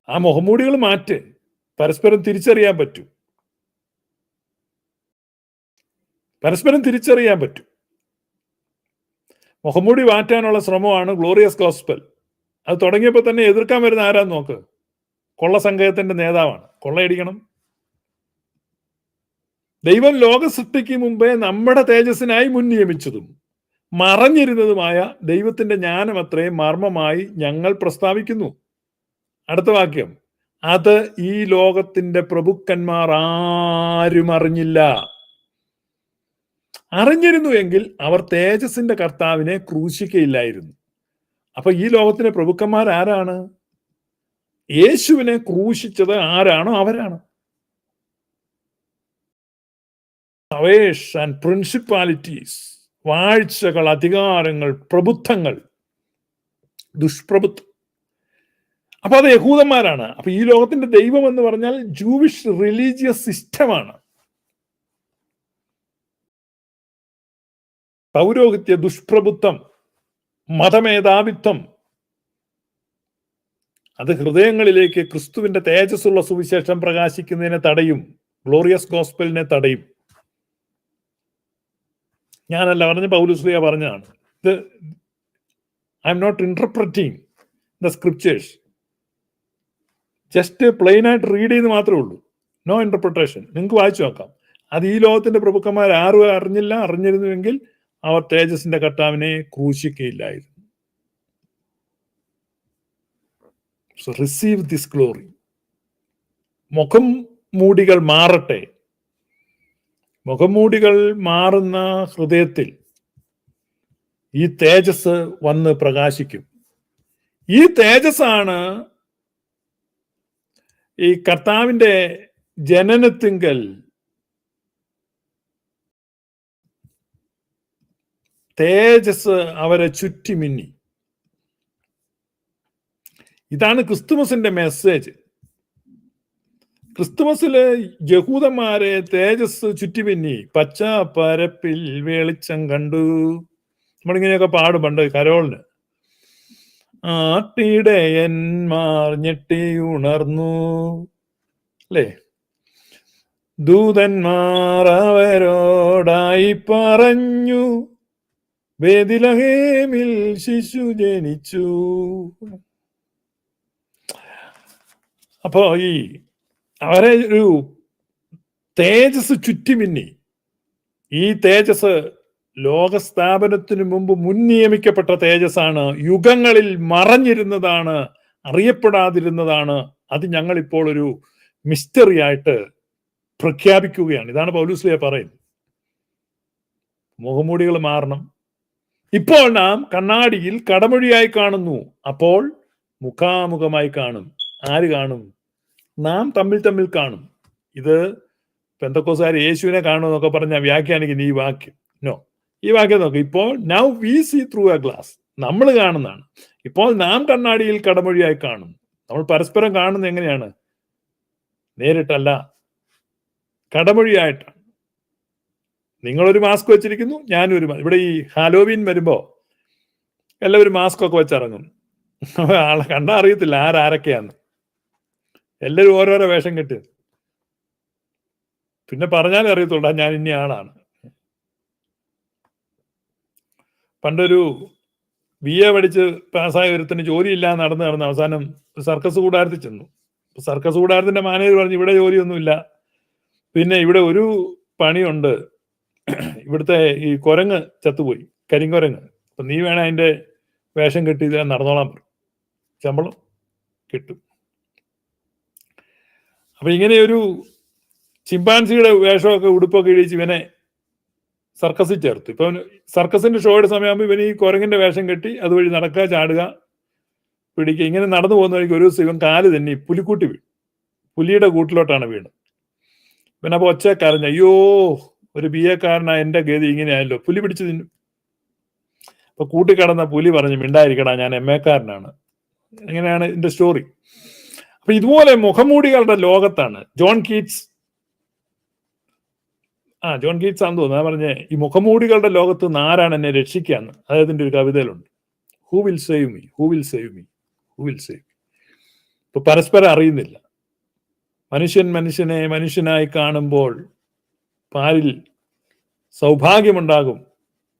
ആ മുഖംമൂടികൾ മാറ്റ്, പരസ്പരം തിരിച്ചറിയാൻ പറ്റും. പരസ്പരം തിരിച്ചറിയാൻ പറ്റും. മുഖംമൂടി മാറ്റാനുള്ള ശ്രമമാണ് ഗ്ലോറിയസ് ഗോസ്പൽ. അത് തുടങ്ങിയപ്പോൾ തന്നെ എതിർക്കാൻ വരുന്ന ആരാന്ന് നോക്ക്. കൊള്ള സംഘത്തിന്റെ നേതാവാണ്. കൊള്ളയടിക്കണം. ദൈവം ലോക സൃഷ്ടിക്ക് മുമ്പേ നമ്മുടെ തേജസ്സിനായി മുൻ നിയമിച്ചതും മറഞ്ഞിരുന്നതുമായ ദൈവത്തിന്റെ ജ്ഞാനം അത്രയും മർമ്മമായി ഞങ്ങൾ പ്രസ്താവിക്കുന്നു. അടുത്ത വാക്യം, അത് ഈ ലോകത്തിന്റെ പ്രഭുക്കന്മാർ ആരും അറിഞ്ഞില്ല. അറിഞ്ഞിരുന്നു എങ്കിൽ അവർ തേജസ്സിന്റെ കർത്താവിനെ ക്രൂശിക്കയില്ലായിരുന്നു. അപ്പൊ ഈ ലോകത്തിലെ പ്രഭുക്കന്മാർ ആരാണ്? യേശുവിനെ ക്രൂശിച്ചത് ആരാണോ അവരാണ്. പവേഴ്സ് ആൻഡ് പ്രിൻസിപ്പാലിറ്റീസ്, വാഴ്ചകൾ, അധികാരങ്ങൾ, പ്രഭുത്വങ്ങൾ, ദുഷ്പ്രഭുത്വം. അപ്പൊ അത് യഹൂദന്മാരാണ്. അപ്പൊ ഈ ലോകത്തിന്റെ ദൈവം എന്ന് പറഞ്ഞാൽ ജൂവിഷ് റിലീജിയസ് സിസ്റ്റമാണ്. പൗരോഹിത്യ ദുഷ്പ്രഭുത്വം, മതമേധാവിത്വം, അത് ഹൃദയങ്ങളിലേക്ക് ക്രിസ്തുവിന്റെ തേജസ്സുള്ള സുവിശേഷം പ്രകാശിക്കുന്നതിനെ തടയും. ഗ്ലോറിയസ് ഗോസ്പലിനെ തടയും. ഞാനല്ല പറഞ്ഞ, പൗലോസ്ലീഹ പറഞ്ഞതാണ്. ഇത് I'm not interpreting the scriptures. Just plain ആയിട്ട് റീഡ് ചെയ്ത് മാത്രമേ ഉള്ളൂ. No interpretation. നിങ്ങൾക്ക് വായിച്ചു നോക്കാം. അത് ഈ ലോകത്തിന്റെ പ്രഭുക്കന്മാർ ആരും അറിഞ്ഞില്ല. അറിഞ്ഞിരുന്നുവെങ്കിൽ അവർ തേജസ്സിന്റെ കർത്താവിനെ ക്രൂശിക്കയില്ലായിരുന്നു. So receive this glory. മുഖം മൂടികൾ മാറട്ടെ. മുഖംമൂടികൾ മാറുന്ന ഹൃദയത്തിൽ ഈ തേജസ് വന്ന് പ്രകാശിക്കും. ഈ തേജസ്സാണ് ഈ കർത്താവിന്റെ ജനനത്തിങ്കൽ തേജസ് അവരെ ചുറ്റിമിന്നി. ഇതാണ് ക്രിസ്തുമസിന്റെ മെസ്സേജ്. ക്രിസ്തുമസില് യഹൂദന്മാരെ തേജസ് ചുറ്റിമിന്നി. പച്ച പരപ്പിൽ വെളിച്ചം കണ്ടു. നമ്മളിങ്ങനെയൊക്കെ പാടും പണ്ട് കരോളിന്. ആട്ടിടയന്മാർ ഞെട്ടി ഉണർന്നു, അല്ലേ? ദൂതന്മാർ അവരോടായി പറഞ്ഞു, ബേത്ലഹേമിൽ ശിശു ജനിച്ചു. അപ്പോ ഈ അവരെ ഒരു തേജസ് ചുറ്റിമിന്നി. ഈ തേജസ് ലോകസ്ഥാപനത്തിന് മുമ്പ് മുൻ നിയമിക്കപ്പെട്ട തേജസ്സാണ്. യുഗങ്ങളിൽ മറഞ്ഞിരുന്നതാണ്, അറിയപ്പെടാതിരുന്നതാണ്. അത് ഞങ്ങളിപ്പോൾ ഒരു മിസ്റ്ററി ആയിട്ട് പ്രഖ്യാപിക്കുകയാണ്. ഇതാണ് പൗലോസ്ലീഹ പറയുന്നത്. മുഖംമൂടികൾ മാറണം. ഇപ്പോൾ നാം കണ്ണാടിയിൽ കടമൊഴിയായി കാണുന്നു, അപ്പോൾ മുഖാമുഖമായി കാണും. ആര് കാണും? നാം തമ്മിൽ തമ്മിൽ കാണും. ഇത് പെന്തക്കോസ്തുകാർ യേശുവിനെ കാണുമെന്നൊക്കെ പറഞ്ഞാൽ വ്യാഖ്യാനിക്കുന്ന ഈ വാക്യം. നോ, ഈ വാക്യം നോക്ക്. ഇപ്പോൾ now we see through a glass. നമ്മൾ കാണുന്നതാണ്. ഇപ്പോൾ നാം കണ്ണാടിയിൽ കടമൊഴിയായി കാണും. നമ്മൾ പരസ്പരം കാണുന്നത് എങ്ങനെയാണ്? നേരിട്ടല്ല, കടമൊഴിയായിട്ടാണ്. നിങ്ങളൊരു മാസ്ക് വെച്ചിരിക്കുന്നു, ഞാനൊരു. ഇവിടെ ഈ ഹാലോവീൻ വരുമ്പോ എല്ലാവരും മാസ്ക് ഒക്കെ വെച്ചിറങ്ങും. ആളെ കണ്ടാ അറിയത്തില്ല ആരൊക്കെയാന്ന്. എല്ലാവരും ഓരോരോ വേഷം കെട്ടി. പിന്നെ പറഞ്ഞാലേ അറിയത്തുള്ളൂ ഞാൻ ഇന്ന ആളാണ്. പണ്ടൊരു BA പഠിച്ച് പാസ്സായ ഒരുത്തിന് ജോലിയില്ല നടന്ന് അവസാനം സർക്കസ് കൂടാരത്തിൽ ചെന്നു. സർക്കസ് കൂടാരത്തിന്റെ മാനേജർ പറഞ്ഞു, ഇവിടെ ജോലിയൊന്നുമില്ല, പിന്നെ ഇവിടെ ഒരു പണിയുണ്ട്, ഇവിടുത്തെ ഈ കുരങ്ങ് ചത്തുപോയി, കരിങ്കുരങ്ങ്. അപ്പൊ നീ വേണം അതിന്റെ വേഷം കെട്ടി നടന്നോളാൻ പറഞ്ഞു. ശമ്പളം കിട്ടും. അപ്പൊ ഇങ്ങനെ ഒരു ചിമ്പാൻസിയുടെ വേഷമൊക്കെ ഉടുപ്പൊക്കെ ഇടിച്ച് ഇവനെ സർക്കസിൽ ചേർത്തു. ഇപ്പൊ സർക്കസിന്റെ ഷോയുടെ സമയമാകുമ്പോൾ ഇവന് ഈ കുരങ്ങിന്റെ വേഷം കെട്ടി അതുവഴി നടക്കുക, ചാടുക, പിടിക്കുക. ഇങ്ങനെ നടന്നു പോകുന്ന വഴിക്ക് ഒരു ദിവസം ഇവൻ കാല് തന്നെ പുലിക്കൂട്ടി വീണു. പുലിയുടെ കൂട്ടിലോട്ടാണ് വീണത്. പിന്നെ അപ്പൊ ഒച്ച കരഞ്ഞു, അയ്യോ ഒരു BA-കാരനായ എന്റെ ഗതി ഇങ്ങനെയായല്ലോ, പുലി പിടിച്ചു തിന്നു. അപ്പൊ കൂട്ടിക്കടന്ന പുലി പറഞ്ഞു, മിണ്ടായിരിക്കടാ, ഞാൻ MA-കാരനാണ്. ഇങ്ങനെയാണ് ഇതിന്റെ സ്റ്റോറി. അപ്പൊ ഇതുപോലെ മുഖമൂടികളുടെ ലോകത്താണ് ജോൺ കീറ്റ്സ് ആണെന്ന് തോന്നുന്നു പറഞ്ഞേ, ഈ മുഖമൂടികളുടെ ലോകത്ത് നിന്ന് ആരാണ് എന്നെ രക്ഷിക്കാന്ന് അദ്ദേഹത്തിന്റെ ഒരു കവിതയിലുണ്ട്. Who will save me, who will save me, who will save me. ഇപ്പൊ പരസ്പരം അറിയുന്നില്ല. മനുഷ്യനെ മനുഷ്യനായി കാണുമ്പോൾ പാരിൽ സൗഭാഗ്യമുണ്ടാകും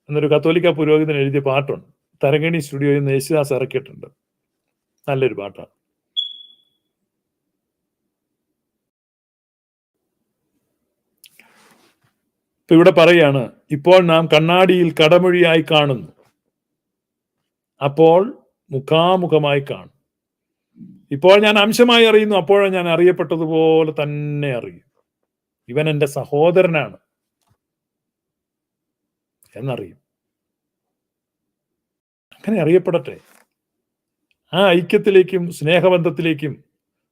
എന്നൊരു കത്തോലിക്ക പുരോഹിതൻ എഴുതിയ പാട്ടുണ്ട്. തരങ്കണി സ്റ്റുഡിയോയിൽ നിന്ന് യേശുദാസ് ഇറക്കിയിട്ടുണ്ട്. നല്ലൊരു പാട്ടാണ്. ഇപ്പൊ ഇവിടെ പറയാണ്, ഇപ്പോൾ നാം കണ്ണാടിയിൽ കടമൊഴിയായി കാണുന്നു, അപ്പോൾ മുഖാമുഖമായി കാണും. ഇപ്പോൾ ഞാൻ അംശമായി അറിയുന്നു, അപ്പോഴും ഞാൻ അറിയപ്പെട്ടതുപോലെ തന്നെ അറിയും. ഇവൻ എൻ്റെ സഹോദരനാണ് എന്നറിയും. അങ്ങനെ അറിയപ്പെടട്ടെ. ആ ഐക്യത്തിലേക്കും സ്നേഹബന്ധത്തിലേക്കും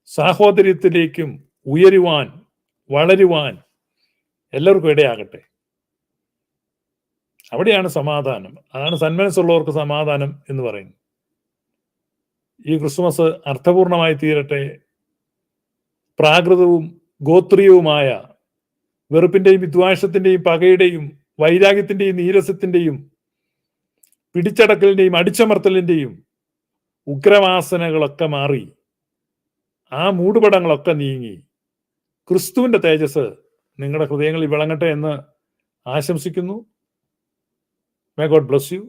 സാഹോദര്യത്തിലേക്കും ഉയരുവാൻ, വളരുവാൻ എല്ലാവർക്കും ഇടയാകട്ടെ. അവിടെയാണ് സമാധാനം. അതാണ് സന്മനസ്സുള്ളവർക്ക് സമാധാനം എന്ന് പറയുന്നത്. ഈ ക്രിസ്മസ് അർത്ഥപൂർണമായി തീരട്ടെ. പ്രാകൃതവും ഗോത്രീയവുമായ വെറുപ്പിന്റെയും വിദ്വേഷത്തിന്റെയും പകയുടെയും വൈരാഗ്യത്തിന്റെയും നീരസത്തിന്റെയും പിടിച്ചടക്കലിന്റെയും അടിച്ചമർത്തലിന്റെയും ഉഗ്രവാസനകളൊക്കെ മാറി, ആ മൂടുപടങ്ങളൊക്കെ നീങ്ങി ക്രിസ്തുവിന്റെ തേജസ് നിങ്ങളുടെ ഹൃദയങ്ങളിൽ വിളങ്ങട്ടെ എന്ന് ആശംസിക്കുന്നു. May God bless you.